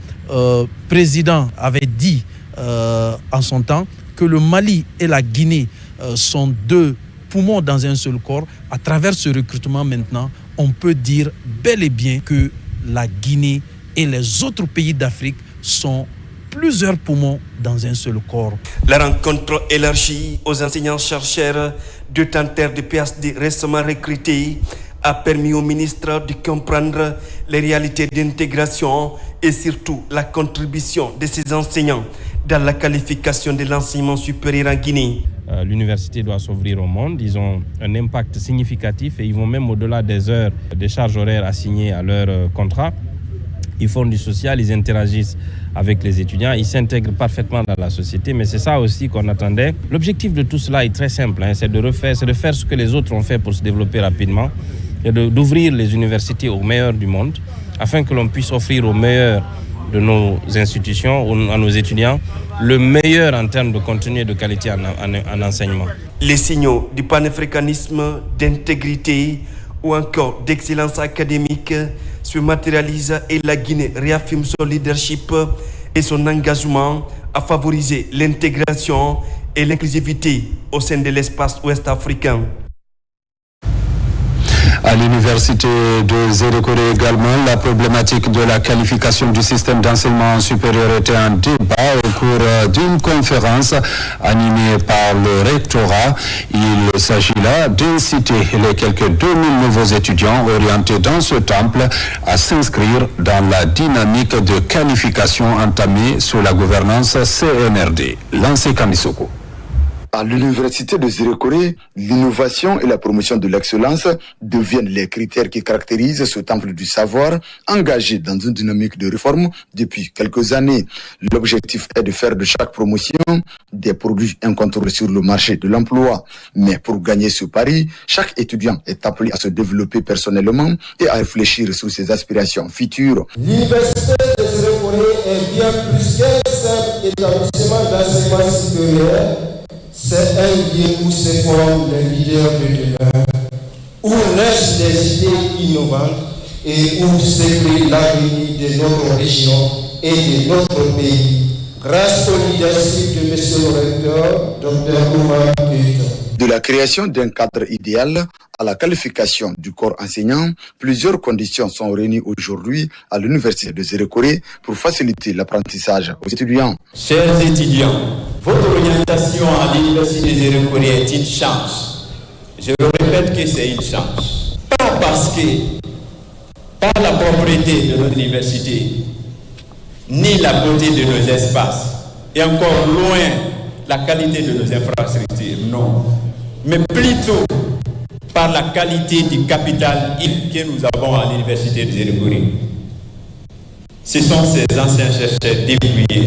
Speaker 6: président avait dit en son temps que le Mali et la Guinée sont deux poumons dans un seul corps. À travers ce recrutement maintenant, on peut dire bel et bien que la Guinée et les autres pays d'Afrique sont plusieurs poumons dans un seul corps.
Speaker 5: La rencontre élargie aux enseignants-chercheurs détenteurs de PhD récemment recrutés a permis au ministre de comprendre les réalités d'intégration et surtout la contribution de ces enseignants dans la qualification de l'enseignement supérieur en Guinée.
Speaker 8: L'université doit s'ouvrir au monde, ils ont un impact significatif et ils vont même au-delà des heures, des charges horaires assignées à leur contrat. Ils font du social, ils interagissent avec les étudiants, ils s'intègrent parfaitement dans la société, mais c'est ça aussi qu'on attendait. L'objectif de tout cela est très simple, c'est de faire ce que les autres ont fait pour se développer rapidement, et d'ouvrir les universités aux meilleurs du monde, afin que l'on puisse offrir aux meilleurs de nos institutions, à nos étudiants, le meilleur en termes de contenu et de qualité en enseignement.
Speaker 5: Les signaux du panafricanisme, d'intégrité ou encore d'excellence académique se matérialisent et la Guinée réaffirme son leadership et son engagement à favoriser l'intégration et l'inclusivité au sein de l'espace ouest africain.
Speaker 1: À l'université de Zérékoré également, la problématique de la qualification du système d'enseignement supérieur était en débat au cours d'une conférence animée par le rectorat. Il s'agit là d'inciter les quelques 2000 nouveaux étudiants orientés dans ce temple à s'inscrire dans la dynamique de qualification entamée sous la gouvernance CNRD. Lancé Kamisoko.
Speaker 9: À l'université de Zérékoré, l'innovation et la promotion de l'excellence deviennent les critères qui caractérisent ce temple du savoir engagé dans une dynamique de réforme depuis quelques années. L'objectif est de faire de chaque promotion des produits incontournables sur le marché de l'emploi. Mais pour gagner ce pari, chaque étudiant est appelé à se développer personnellement et à réfléchir sur ses aspirations futures.
Speaker 3: L'université de Zérékoré est bien plus qu'un simple établissement d'enseignement supérieur. C'est un lieu où se forment les leaders de demain, où naissent des idées innovantes et où s'écrit l'avenir de notre région et de notre pays, grâce au leadership de M. le recteur, Dr Oumar Keïta.
Speaker 9: De la création d'un cadre idéal à la qualification du corps enseignant, plusieurs conditions sont réunies aujourd'hui à l'université de Zérékoré pour faciliter l'apprentissage aux étudiants.
Speaker 10: Chers étudiants, votre orientation à l'université de Zérékoré est une chance. Je le répète que c'est une chance. Pas parce que, pas la propriété de notre université, ni la beauté de nos espaces, et encore loin la qualité de nos infrastructures, non. Mais plutôt par la qualité du capital que nous avons à l'université de Zérékoré. Ce sont ces anciens chercheurs débrouillés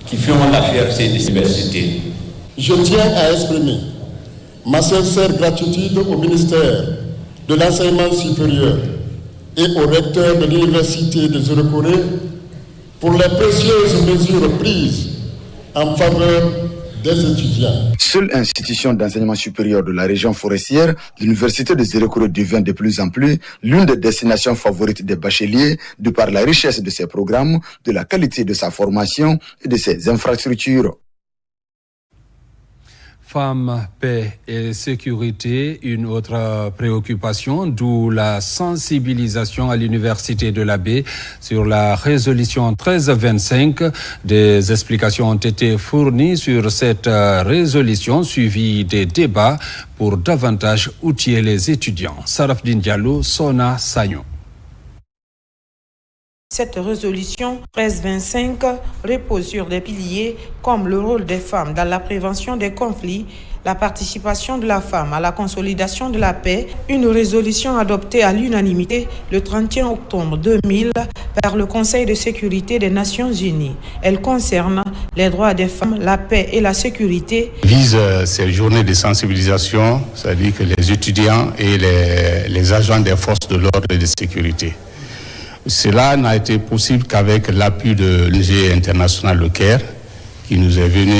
Speaker 10: qui font la fierté de cette université.
Speaker 26: Je tiens à exprimer ma sincère gratitude au ministère de l'Enseignement supérieur et au recteur de l'université de Zérékoré pour les précieuses mesures prises en faveur des étudiants.
Speaker 9: Seule institution d'enseignement supérieur de la région forestière, l'université de Zérékoré devient de plus en plus l'une des destinations favorites des bacheliers de par la richesse de ses programmes, de la qualité de sa formation et de ses infrastructures.
Speaker 1: Femmes, paix et sécurité, une autre préoccupation, d'où la sensibilisation à l'Université de la Baie sur la résolution 1325. Des explications ont été fournies sur cette résolution, suivie des débats pour davantage outiller les étudiants. Sarafdine Diallo, Sona Sagnon.
Speaker 7: Cette résolution 1325 repose sur des piliers comme le rôle des femmes dans la prévention des conflits, la participation de la femme à la consolidation de la paix, une résolution adoptée à l'unanimité le 31 octobre 2000 par le Conseil de sécurité des Nations Unies. Elle concerne les droits des femmes, la paix et la sécurité.
Speaker 11: Vise ces journées de sensibilisation, c'est-à-dire que les étudiants et les agents des forces de l'ordre et de sécurité. Cela n'a été possible qu'avec l'appui de l'ONG internationale Le Caire, qui nous est venu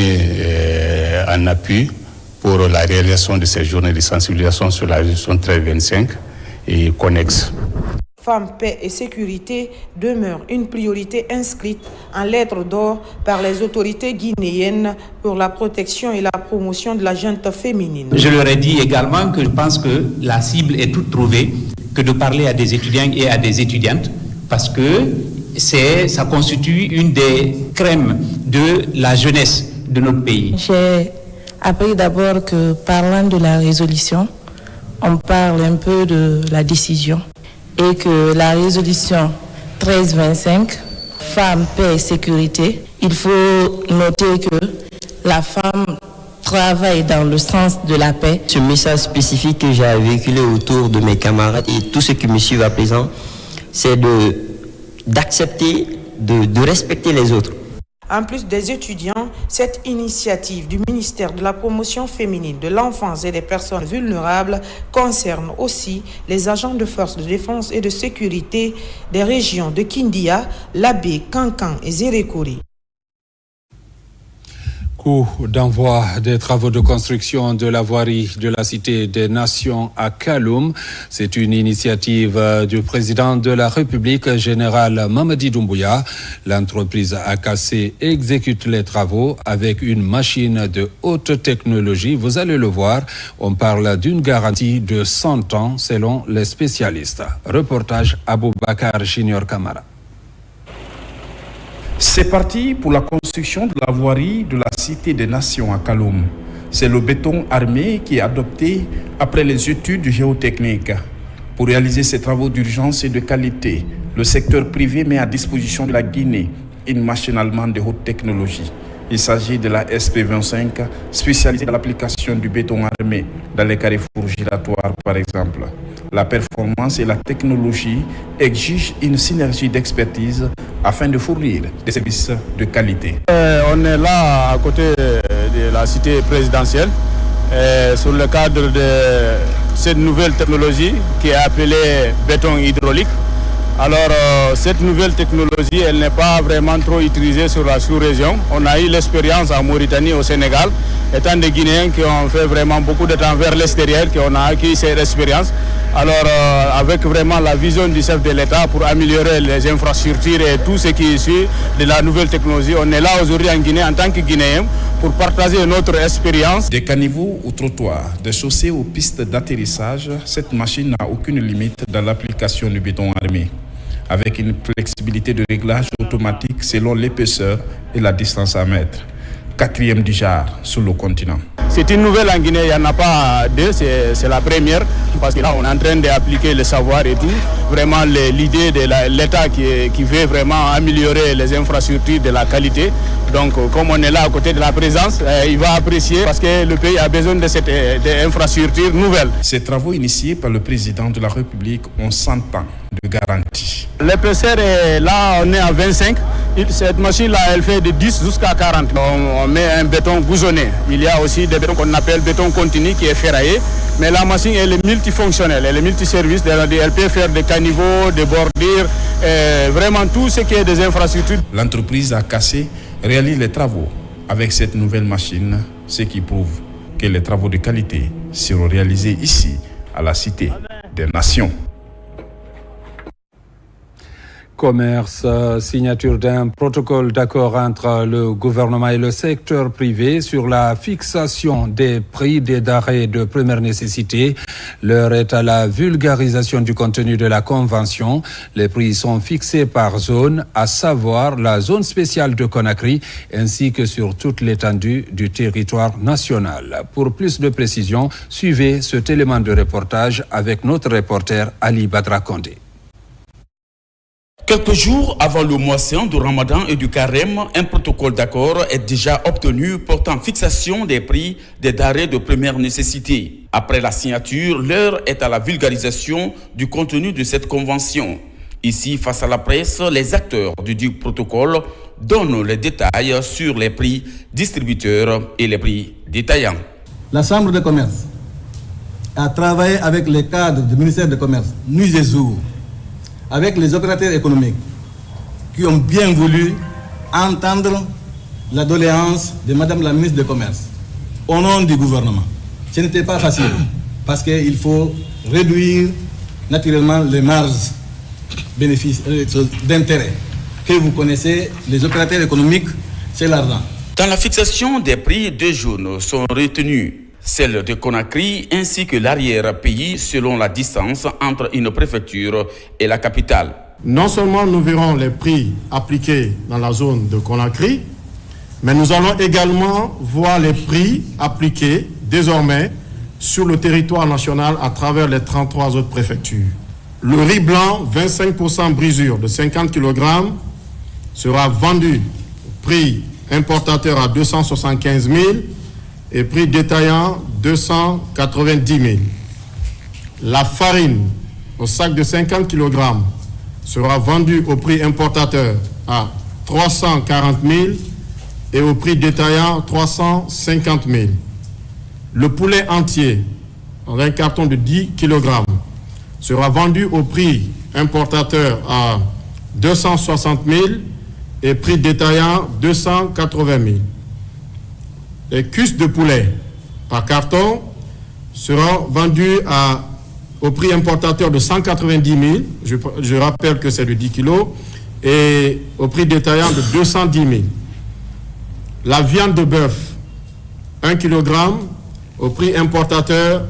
Speaker 11: en appui pour la réalisation de ces journées de sensibilisation sur la résolution 1325 et connexes.
Speaker 7: Femmes, paix et sécurité demeure une priorité inscrite en lettres d'or par les autorités guinéennes pour la protection et la promotion de la gente féminine.
Speaker 12: Je leur ai dit également que je pense que la cible est toute trouvée, que de parler à des étudiants et à des étudiantes, parce que ça constitue une des crèmes de la jeunesse de notre pays.
Speaker 13: J'ai appris d'abord que parlant de la résolution, on parle un peu de la décision et que la résolution 1325, femmes, paix et sécurité, il faut noter que la femme travaille dans le sens de la paix.
Speaker 2: Ce message spécifique que j'ai véhiculé autour de mes camarades et tous ceux qui me suivent à présent, c'est d'accepter, de respecter les autres.
Speaker 7: En plus des étudiants, cette initiative du ministère de la Promotion féminine, de l'enfance et des personnes vulnérables concerne aussi les agents de forces de défense et de sécurité des régions de Kindia, Labé, Kankan et Zérékouri.
Speaker 1: Coup d'envoi des travaux de construction de la voirie de la Cité des Nations à Kaloum. C'est une initiative du président de la République, général Mamadi Doumbouya. L'entreprise AKC exécute les travaux avec une machine de haute technologie. Vous allez le voir, on parle d'une garantie de 100 ans selon les spécialistes. Reportage Aboubakar Junior Kamara.
Speaker 14: C'est parti pour la construction de la voirie de la Cité des Nations à Kaloum. C'est le béton armé qui est adopté après les études géotechniques. Pour réaliser ces travaux d'urgence et de qualité, le secteur privé met à disposition de la Guinée une machine allemande de haute technologie. Il s'agit de la SP25, spécialisée dans l'application du béton armé dans les carrefours giratoires par exemple. La performance et la technologie exigent une synergie d'expertise afin de fournir des services de qualité.
Speaker 11: On est là à côté de la cité présidentielle sur le cadre de cette nouvelle technologie qui est appelée béton hydraulique. Alors cette nouvelle technologie, elle n'est pas vraiment trop utilisée sur la sous-région. On a eu l'expérience en Mauritanie, au Sénégal, étant des Guinéens qui ont fait vraiment beaucoup de temps vers l'extérieur, qu'on a acquis cette expérience. Alors avec vraiment la vision du chef de l'État pour améliorer les infrastructures et tout ce qui est issu de la nouvelle technologie, on est là aujourd'hui en Guinée en tant que Guinéens pour partager notre expérience.
Speaker 14: Des caniveaux aux trottoirs, des chaussées aux pistes d'atterrissage, cette machine n'a aucune limite dans l'application du béton armé, avec une flexibilité de réglage automatique selon l'épaisseur et la distance à mettre. 4e du genre sur le continent.
Speaker 11: C'est une nouvelle en Guinée, il n'y en a pas deux, c'est la première, parce que là on est en train d'appliquer le savoir et tout. Vraiment l'idée de l'État qui veut vraiment améliorer les infrastructures de la qualité. Donc comme on est là à côté de la présence, il va apprécier parce que le pays a besoin de cette infrastructure nouvelle.
Speaker 14: Ces travaux initiés par le président de la République ont 100 ans de garantie.
Speaker 11: L'épaisseur est là, on est à 25. Cette machine-là, elle fait de 10 jusqu'à 40. On met un béton gouzonné. Il y a aussi des bétons qu'on appelle béton continu qui est ferraillé. Mais la machine, elle est multifonctionnelle, elle est multiservice. Elle peut faire des caniveaux, des bordures, vraiment tout ce qui est des infrastructures.
Speaker 14: L'entreprise AKC réalise les travaux avec cette nouvelle machine, ce qui prouve que les travaux de qualité seront réalisés ici, à la Cité des Nations.
Speaker 1: Commerce, signature d'un protocole d'accord entre le gouvernement et le secteur privé sur la fixation des prix des denrées de première nécessité. L'heure est à la vulgarisation du contenu de la convention. Les prix sont fixés par zone, à savoir la zone spéciale de Conakry, ainsi que sur toute l'étendue du territoire national. Pour plus de précisions, suivez cet élément de reportage avec notre reporter Ali Badra Kondé.
Speaker 15: Quelques jours avant le mois saint du Ramadan et du Carême, un protocole d'accord est déjà obtenu portant fixation des prix des denrées de première nécessité. Après la signature, l'heure est à la vulgarisation du contenu de cette convention. Ici, face à la presse, les acteurs du dit protocole donnent les détails sur les prix distributeurs et les prix détaillants.
Speaker 16: La Chambre de commerce a travaillé avec les cadres du ministère du Commerce, nuit et jour, avec les opérateurs économiques qui ont bien voulu entendre la doléance de Madame la ministre du Commerce au nom du gouvernement. Ce n'était pas facile parce qu'il faut réduire naturellement les marges bénéfices d'intérêt que vous connaissez, les opérateurs économiques, c'est l'argent.
Speaker 15: Dans la fixation des prix, deux zones sont retenues. Celle de Conakry ainsi que l'arrière-pays selon la distance entre une préfecture et la capitale.
Speaker 26: Non seulement nous verrons les prix appliqués dans la zone de Conakry, mais nous allons également voir les prix appliqués désormais sur le territoire national à travers les 33 autres préfectures. Le riz blanc, 25% brisure de 50 kg, sera vendu au prix importateur à 275 000 et prix détaillant 290 000. La farine au sac de 50 kg sera vendue au prix importateur à 340 000 et au prix détaillant 350 000. Le poulet entier dans un carton de 10 kg sera vendu au prix importateur à 260 000 et prix détaillant 280 000. Les cuisses de poulet par carton seront vendues au prix importateur de 190 000, je rappelle que c'est de 10 kg, et au prix détaillant de 210 000. La viande de bœuf, 1 kg, au prix importateur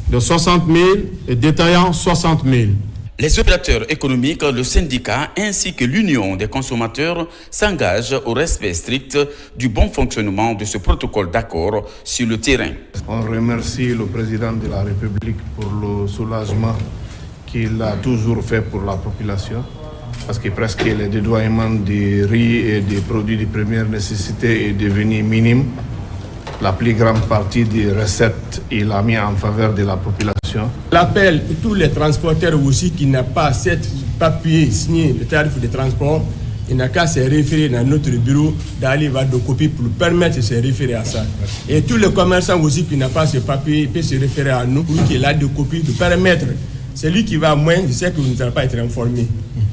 Speaker 26: de 60 000 et détaillant 60 000.
Speaker 15: Les opérateurs économiques, le syndicat ainsi que l'Union des consommateurs s'engagent au respect strict du bon fonctionnement de ce protocole d'accord sur le terrain.
Speaker 18: On remercie le président de la République pour le soulagement qu'il a toujours fait pour la population, parce que presque le dédoiement des riz et des produits de première nécessité est devenu minime. La plus grande partie des recettes, il a mis en faveur de la population.
Speaker 19: L'appel à tous les transporteurs aussi qui n'ont pas cette papier signé le tarif de transport, il n'a qu'à se référer dans notre bureau d'aller voir des copies pour permettre de se référer à ça. Et tous les commerçants aussi qui n'ont pas ce papier peuvent se référer à nous pour qu'il ait des copies de permettre. Celui qui va moins, je sais que vous ne allez pas être informé.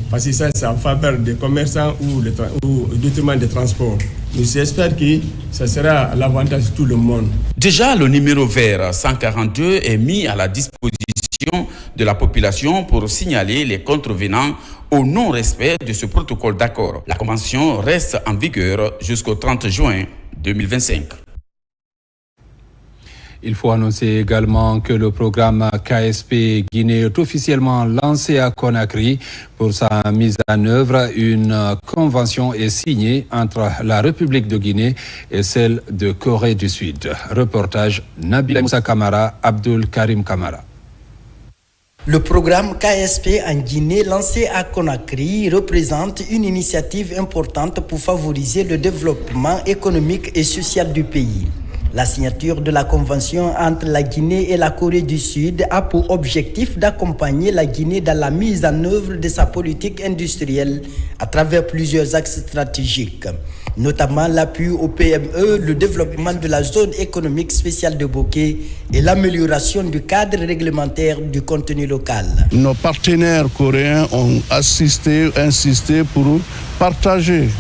Speaker 19: Parce que ça, c'est en faveur des commerçants ou au détriment des transports. Mais j'espère que ça sera à l'avantage de tout le monde.
Speaker 15: Déjà, le numéro vert 142 est mis à la disposition de la population pour signaler les contrevenants au non-respect de ce protocole d'accord. La convention reste en vigueur jusqu'au 30 juin 2025.
Speaker 1: Il faut annoncer également que le programme KSP Guinée est officiellement lancé à Conakry. Pour sa mise en œuvre, une convention est signée entre la République de Guinée et celle de Corée du Sud. Reportage Nabil Moussa Kamara, Abdul Karim Kamara.
Speaker 20: Le programme KSP en Guinée lancé à Conakry représente une initiative importante pour favoriser le développement économique et social du pays. La signature de la convention entre la Guinée et la Corée du Sud a pour objectif d'accompagner la Guinée dans la mise en œuvre de sa politique industrielle à travers plusieurs axes stratégiques, notamment l'appui au PME, le développement de la zone économique spéciale de Bokeh et l'amélioration du cadre réglementaire du contenu local.
Speaker 22: Nos partenaires coréens ont insisté pour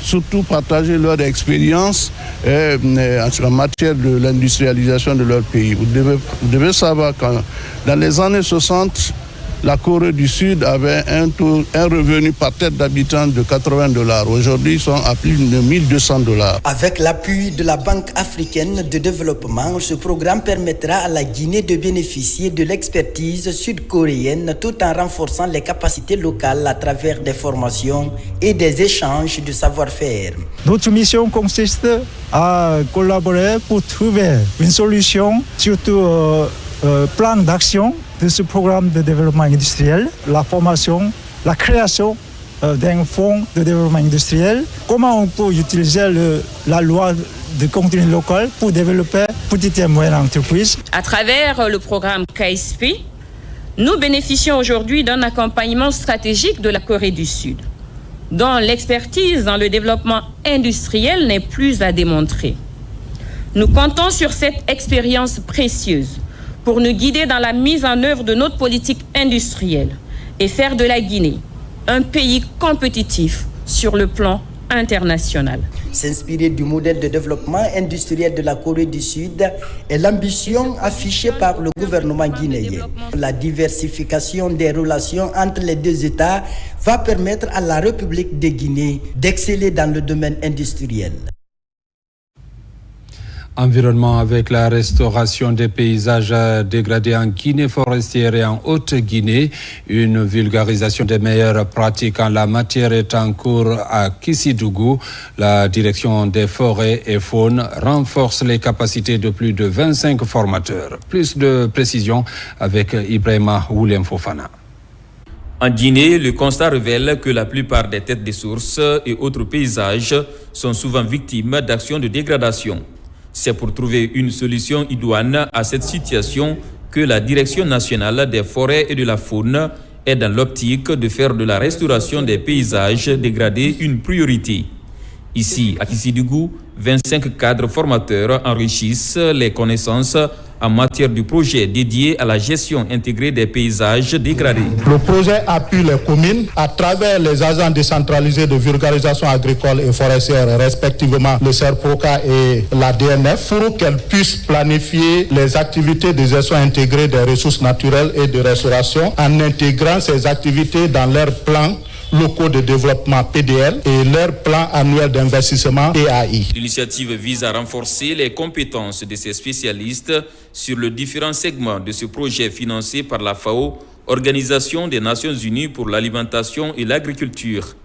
Speaker 22: surtout partager leur expérience en matière de l'industrialisation de leur pays. Vous devez savoir que dans les années 60, la Corée du Sud avait un revenu par tête d'habitant de $80. Aujourd'hui, ils sont à plus de $1 200.
Speaker 20: Avec l'appui de la Banque africaine de développement, ce programme permettra à la Guinée de bénéficier de l'expertise sud-coréenne tout en renforçant les capacités locales à travers des formations et des échanges de savoir-faire.
Speaker 4: Notre mission consiste à collaborer pour trouver une solution, surtout plan d'action de ce programme de développement industriel, la formation, la création d'un fonds de développement industriel, comment on peut utiliser la loi de contenu local pour développer petites et moyennes entreprises.
Speaker 17: À travers le programme KSP, nous bénéficions aujourd'hui d'un accompagnement stratégique de la Corée du Sud, dont l'expertise dans le développement industriel n'est plus à démontrer. Nous comptons sur cette expérience précieuse pour nous guider dans la mise en œuvre de notre politique industrielle et faire de la Guinée un pays compétitif sur le plan international.
Speaker 20: S'inspirer du modèle de développement industriel de la Corée du Sud est l'ambition affichée par le gouvernement guinéen. La diversification des relations entre les deux États va permettre à la République de Guinée d'exceller dans le domaine industriel.
Speaker 1: Environnement avec la restauration des paysages dégradés en Guinée forestière et en Haute-Guinée. Une vulgarisation des meilleures pratiques en la matière est en cours à Kissidougou. La direction des forêts et faune renforce les capacités de plus de 25 formateurs. Plus de précisions avec Ibrahima Woulem Fofana.
Speaker 21: En Guinée, le constat révèle que la plupart des têtes de sources et autres paysages sont souvent victimes d'actions de dégradation. C'est pour trouver une solution idoine à cette situation que la Direction nationale des forêts et de la faune est dans l'optique de faire de la restauration des paysages dégradés une priorité. Ici, à Kissidougou, 25 cadres formateurs enrichissent les connaissances en matière du projet dédié à la gestion intégrée des paysages dégradés.
Speaker 23: Le projet appuie les communes à travers les agents décentralisés de vulgarisation agricole et forestière, respectivement le CERPROCA et la DNF, pour qu'elles puissent planifier les activités de gestion intégrée des ressources naturelles et de restauration en intégrant ces activités dans leur plan locaux de développement PDL et leur plan annuel d'investissement PAI.
Speaker 21: L'initiative vise à renforcer les compétences de ces spécialistes sur les différents segments de ce projet financé par la FAO, Organisation des Nations Unies pour l'alimentation et l'agriculture.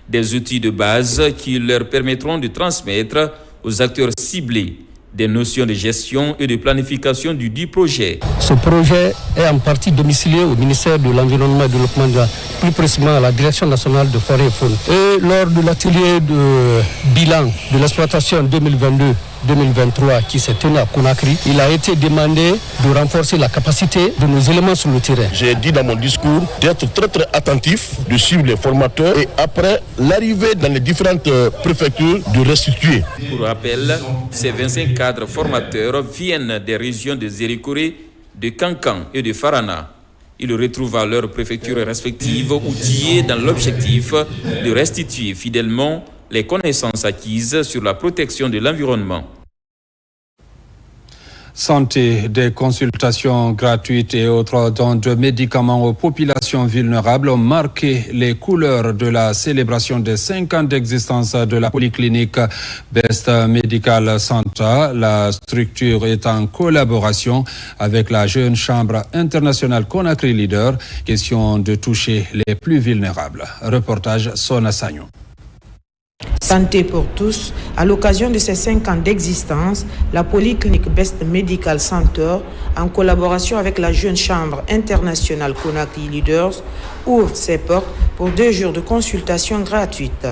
Speaker 21: Des outils de base qui leur permettront de transmettre aux acteurs ciblés des notions de gestion et de planification du dit projet.
Speaker 24: Ce projet est en partie domicilié au ministère de l'Environnement et du Développement durable, plus précisément à la Direction nationale de forêt et faune. Et lors de l'atelier de bilan de l'exploitation 2022-2023 qui s'est tenu à Conakry, il a été demandé de renforcer la capacité de nos éléments sur le terrain.
Speaker 25: J'ai dit dans mon discours d'être très attentif, de suivre les formateurs et après l'arrivée dans les différentes préfectures de restituer.
Speaker 21: Pour rappel, ces 25 cadres formateurs viennent des régions de Zérékoré, de Kankan et de Farana. Ils retrouvent à leurs préfectures respectives outillés dans l'objectif de restituer fidèlement les connaissances acquises sur la protection de l'environnement.
Speaker 1: Santé, des consultations gratuites et autres dons de médicaments aux populations vulnérables ont marqué les couleurs de la célébration des 5 ans d'existence de la polyclinique Best Medical Center. La structure est en collaboration avec la Jeune Chambre internationale Conakry Leader. Question de toucher les plus vulnérables. Reportage Sona Sagnon.
Speaker 7: Santé pour tous. À l'occasion de ces 5 ans d'existence, la Polyclinique Best Medical Center, en collaboration avec la Jeune Chambre internationale Conakry Leaders, ouvre ses portes pour 2 jours de consultation gratuite.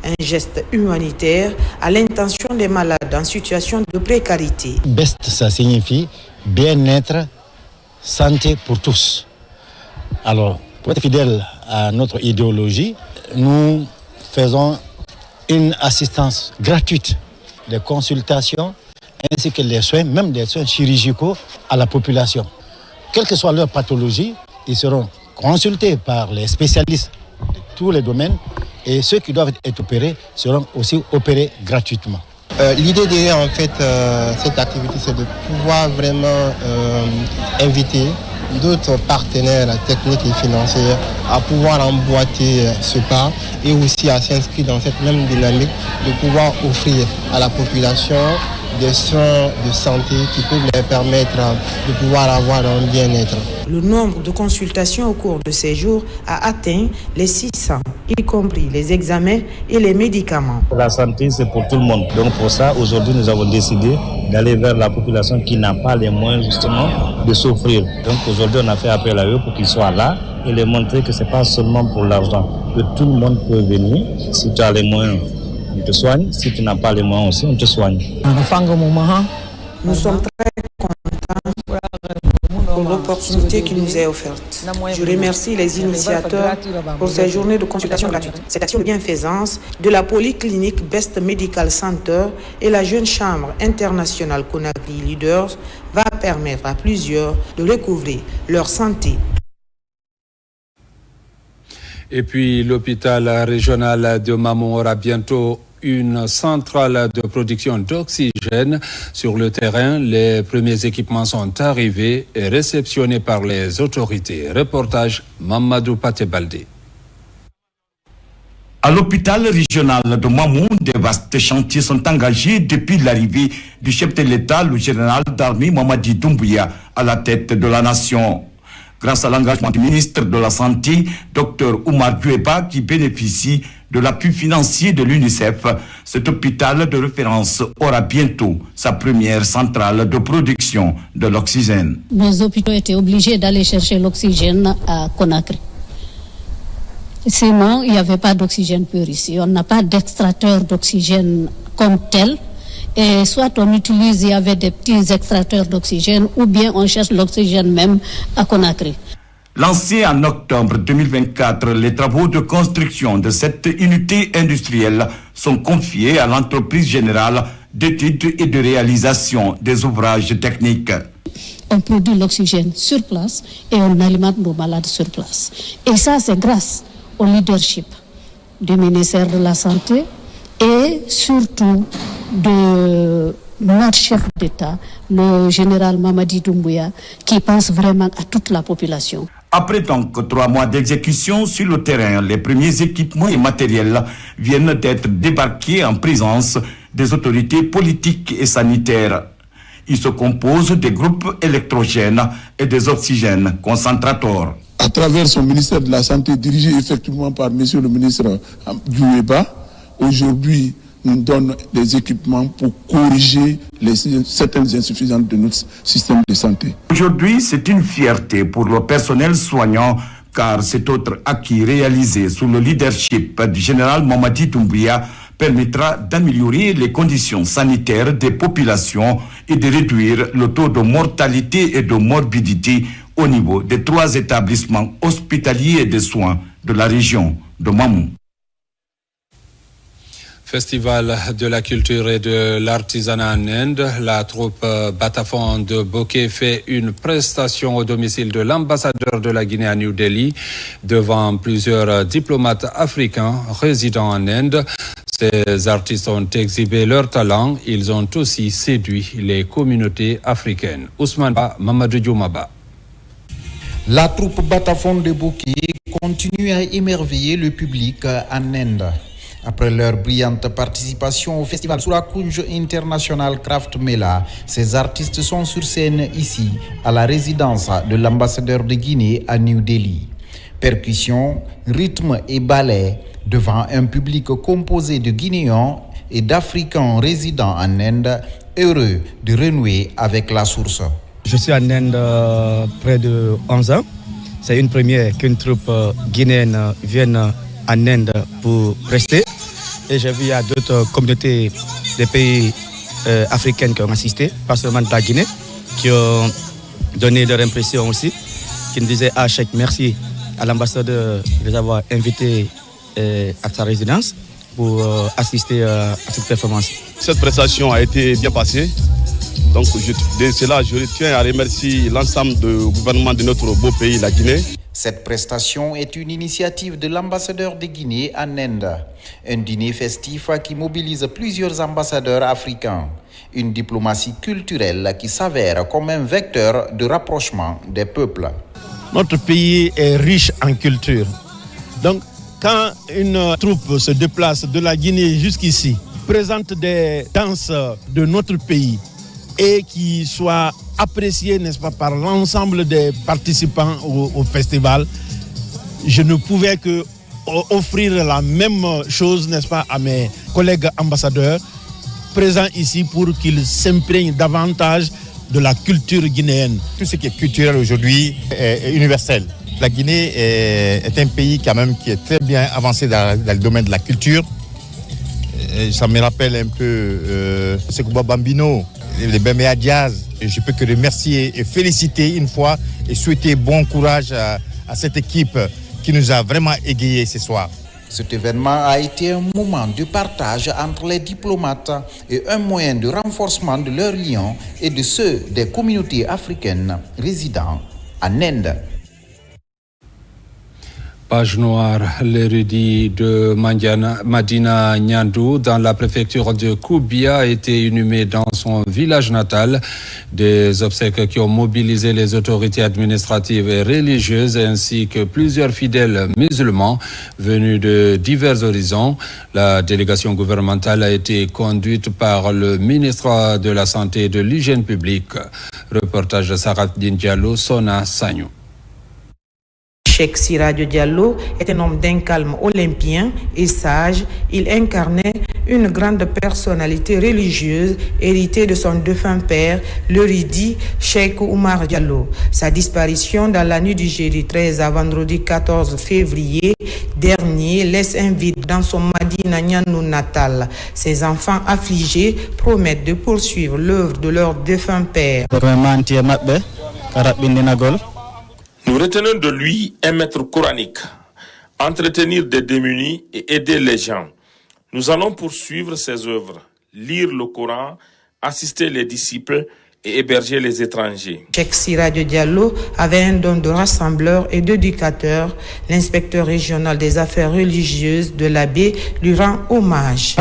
Speaker 7: Un geste humanitaire à l'intention des malades en situation de précarité.
Speaker 27: Best, ça signifie bien-être, santé pour tous. Alors, pour être fidèle à notre idéologie, nous faisons une assistance gratuite des consultations ainsi que les soins, même des soins chirurgicaux à la population. Quelle que soit leur pathologie, ils seront consultés par les spécialistes de tous les domaines et ceux qui doivent être opérés seront aussi opérés gratuitement.
Speaker 28: L'idée derrière cette activité, c'est de pouvoir vraiment inviter
Speaker 3: d'autres partenaires techniques et financiers à pouvoir emboîter ce pas et aussi à s'inscrire dans cette même dynamique de pouvoir offrir à la population des soins de santé qui peuvent leur permettre de pouvoir avoir un bien-être.
Speaker 7: Le nombre de consultations au cours de ces jours a atteint les 600, y compris les examens et les médicaments.
Speaker 5: La santé, c'est pour tout le monde. Donc pour ça, aujourd'hui, nous avons décidé d'aller vers la population qui n'a pas les moyens justement de s'offrir. Donc aujourd'hui, on a fait appel à eux pour qu'ils soient là et leur montrer que ce n'est pas seulement pour l'argent, que tout le monde peut venir si tu as les moyens. On te soigne, si tu n'as pas les moyens aussi, on te soigne.
Speaker 7: Nous sommes très contents pour l'opportunité qui nous est offerte. Je remercie les initiateurs pour ces journées de consultation gratuite. Cette action de bienfaisance de la Polyclinique Best Medical Center et la Jeune Chambre internationale Conakry Leaders va permettre à plusieurs de recouvrer leur santé.
Speaker 1: Et puis l'hôpital régional de Mamou aura bientôt une centrale de production d'oxygène sur le terrain. Les premiers équipements sont arrivés et réceptionnés par les autorités. Reportage Mamadou Patebalde.
Speaker 6: À l'hôpital régional de Mamou, des vastes chantiers sont engagés depuis l'arrivée du chef de l'État, le général d'armée Mamadi Doumbouya, à la tête de la nation. Grâce à l'engagement du ministre de la Santé, Dr Oumar Gueba, qui bénéficie de l'appui financier de l'UNICEF, cet hôpital de référence aura bientôt sa première centrale de production de l'oxygène.
Speaker 8: Nos hôpitaux étaient obligés d'aller chercher l'oxygène à Conakry. Sinon, il n'y avait pas d'oxygène pur ici. On n'a pas d'extracteur d'oxygène comme tel. Et soit on utilise, il y avait des petits extracteurs d'oxygène, ou bien on cherche l'oxygène même à Conakry.
Speaker 6: Lancés en octobre 2024, les travaux de construction de cette unité industrielle sont confiés à l'entreprise générale d'études et de réalisation des ouvrages techniques.
Speaker 8: On produit l'oxygène sur place et on alimente nos malades sur place. Et ça, c'est grâce au leadership du ministère de la Santé et surtout de notre chef d'État, le général Mamadi Doumbouya, qui pense vraiment à toute la population.
Speaker 6: Après donc 3 mois d'exécution sur le terrain, les premiers équipements et matériels viennent d'être débarqués en présence des autorités politiques et sanitaires. Ils se composent des groupes électrogènes et des oxygènes concentrateurs.
Speaker 22: À travers son ministère de la Santé, dirigé effectivement par monsieur le ministre Doumbouya, aujourd'hui, nous donne des équipements pour corriger certaines insuffisances de notre système de santé.
Speaker 6: Aujourd'hui, c'est une fierté pour le personnel soignant, car cet autre acquis réalisé sous le leadership du général Mamadi Doumbouya permettra d'améliorer les conditions sanitaires des populations et de réduire le taux de mortalité et de morbidité au niveau des 3 établissements hospitaliers de soins de la région de Mamou.
Speaker 1: Festival de la culture et de l'artisanat en Inde, la troupe Batafon de Bokeh fait une prestation au domicile de l'ambassadeur de la Guinée à New Delhi devant plusieurs diplomates africains résidant en Inde. Ces artistes ont exhibé leur talent, ils ont aussi séduit les communautés africaines. Ousmane Ba, Mamadou Dioumaba.
Speaker 9: La troupe Batafon de Bokeh continue à émerveiller le public en Inde. Après leur brillante participation au festival Surakunj International Craft Mela, ces artistes sont sur scène ici, à la résidence de l'ambassadeur de Guinée à New Delhi. Percussion, rythme et ballet devant un public composé de Guinéens et d'Africains résidant en Inde, heureux de renouer avec la source.
Speaker 10: Je suis en Inde près de 11 ans. C'est une première qu'une troupe guinéenne vienne en Inde pour rester. Et j'ai vu il y a d'autres communautés des pays africains qui ont assisté, pas seulement de la Guinée, qui ont donné leur impression aussi, qui me disaient « Ah, Cheikh, merci à l'ambassadeur de les avoir invités à sa résidence pour assister à cette performance. »
Speaker 22: Cette prestation a été bien passée. Donc, de cela, je tiens à remercier l'ensemble du gouvernement de notre beau pays, la Guinée.
Speaker 9: Cette prestation est une initiative de l'ambassadeur de Guinée en Inde. Un dîner festif qui mobilise plusieurs ambassadeurs africains. Une diplomatie culturelle qui s'avère comme un vecteur de rapprochement des peuples.
Speaker 25: Notre pays est riche en culture. Donc, quand une troupe se déplace de la Guinée jusqu'ici, présente des danses de notre pays et qui soient appréciées, n'est-ce pas, par l'ensemble des participants au festival, je ne pouvais que offrir la même chose, n'est-ce pas, à mes collègues ambassadeurs présents ici pour qu'ils s'imprègnent davantage de la culture guinéenne.
Speaker 2: Tout ce qui est culturel aujourd'hui est universel. La Guinée est un pays quand même qui est très bien avancé dans le domaine de la culture. Ça me rappelle un peu Sekouba Bambino, les Beméa Diaz. Je peux que remercier et féliciter une fois et souhaiter bon courage à cette équipe qui nous a vraiment égayés ce soir.
Speaker 9: Cet événement a été un moment de partage entre les diplomates et un moyen de renforcement de leurs liens et de ceux des communautés africaines résidant en Inde.
Speaker 1: Page noire, l'érudit de Madina Nyandou dans la préfecture de Koubia a été inhumé dans son village natal. Des obsèques qui ont mobilisé les autorités administratives et religieuses ainsi que plusieurs fidèles musulmans venus de divers horizons. La délégation gouvernementale a été conduite par le ministre de la Santé et de l'Hygiène publique. Reportage de Sarahdine Diallo, Sona Sagnou.
Speaker 7: Cheikh Siradio Diallo est un homme d'un calme olympien et sage. Il incarnait une grande personnalité religieuse héritée de son défunt père, l'érudit Cheikh Oumar Diallo. Sa disparition dans la nuit du jeudi 13 à vendredi 14 février dernier laisse un vide dans son Madina Nyandou natal. Ses enfants affligés promettent de poursuivre l'œuvre de leur défunt père.
Speaker 11: Nous retenons de lui un maître coranique, entretenir des démunis et aider les gens. Nous allons poursuivre ses œuvres, lire le Coran, assister les disciples et héberger les étrangers.
Speaker 7: Cheikh Siradio Diallo avait un don de rassembleur et d'éducateur. L'inspecteur régional des affaires religieuses de l'Abbé lui rend hommage.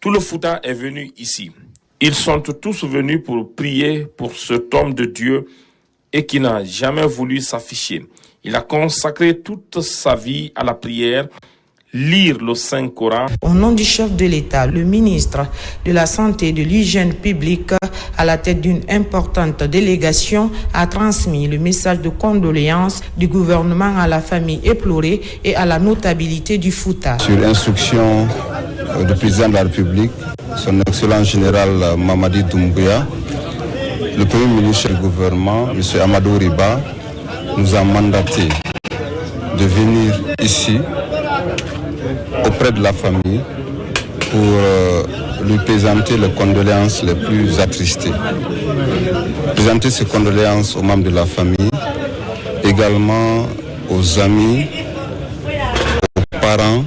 Speaker 11: Tout le Fouta est venu ici. Ils sont tous venus pour prier pour cet homme de Dieu et qui n'a jamais voulu s'afficher. Il a consacré toute sa vie à la prière, lire le Saint-Coran.
Speaker 7: Au nom du chef de l'État, le ministre de la Santé et de l'Hygiène publique, à la tête d'une importante délégation, a transmis le message de condoléances du gouvernement à la famille éplorée et à la notabilité du Fouta.
Speaker 12: Sur instruction du président de la République, son excellent général Mamadi Doumbouya, le premier ministre du gouvernement, M. Amadou Riba, nous a mandaté de venir ici auprès de la famille pour lui présenter les condoléances les plus attristées. Présenter ces condoléances aux membres de la famille, également aux amis, aux parents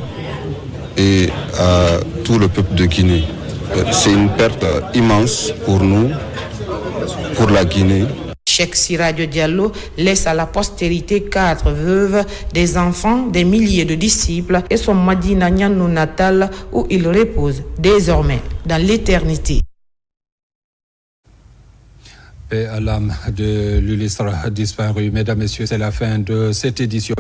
Speaker 12: et à tout le peuple de Guinée. C'est une perte immense pour nous, pour la Guinée.
Speaker 7: Cheikh Siradio Diallo laisse à la postérité 4 veuves, des enfants, des milliers de disciples et son Madina Nyandou natal où il repose désormais dans l'éternité.
Speaker 1: Paix à l'âme de l'illustre disparu. Mesdames, Messieurs, c'est la fin de cette édition.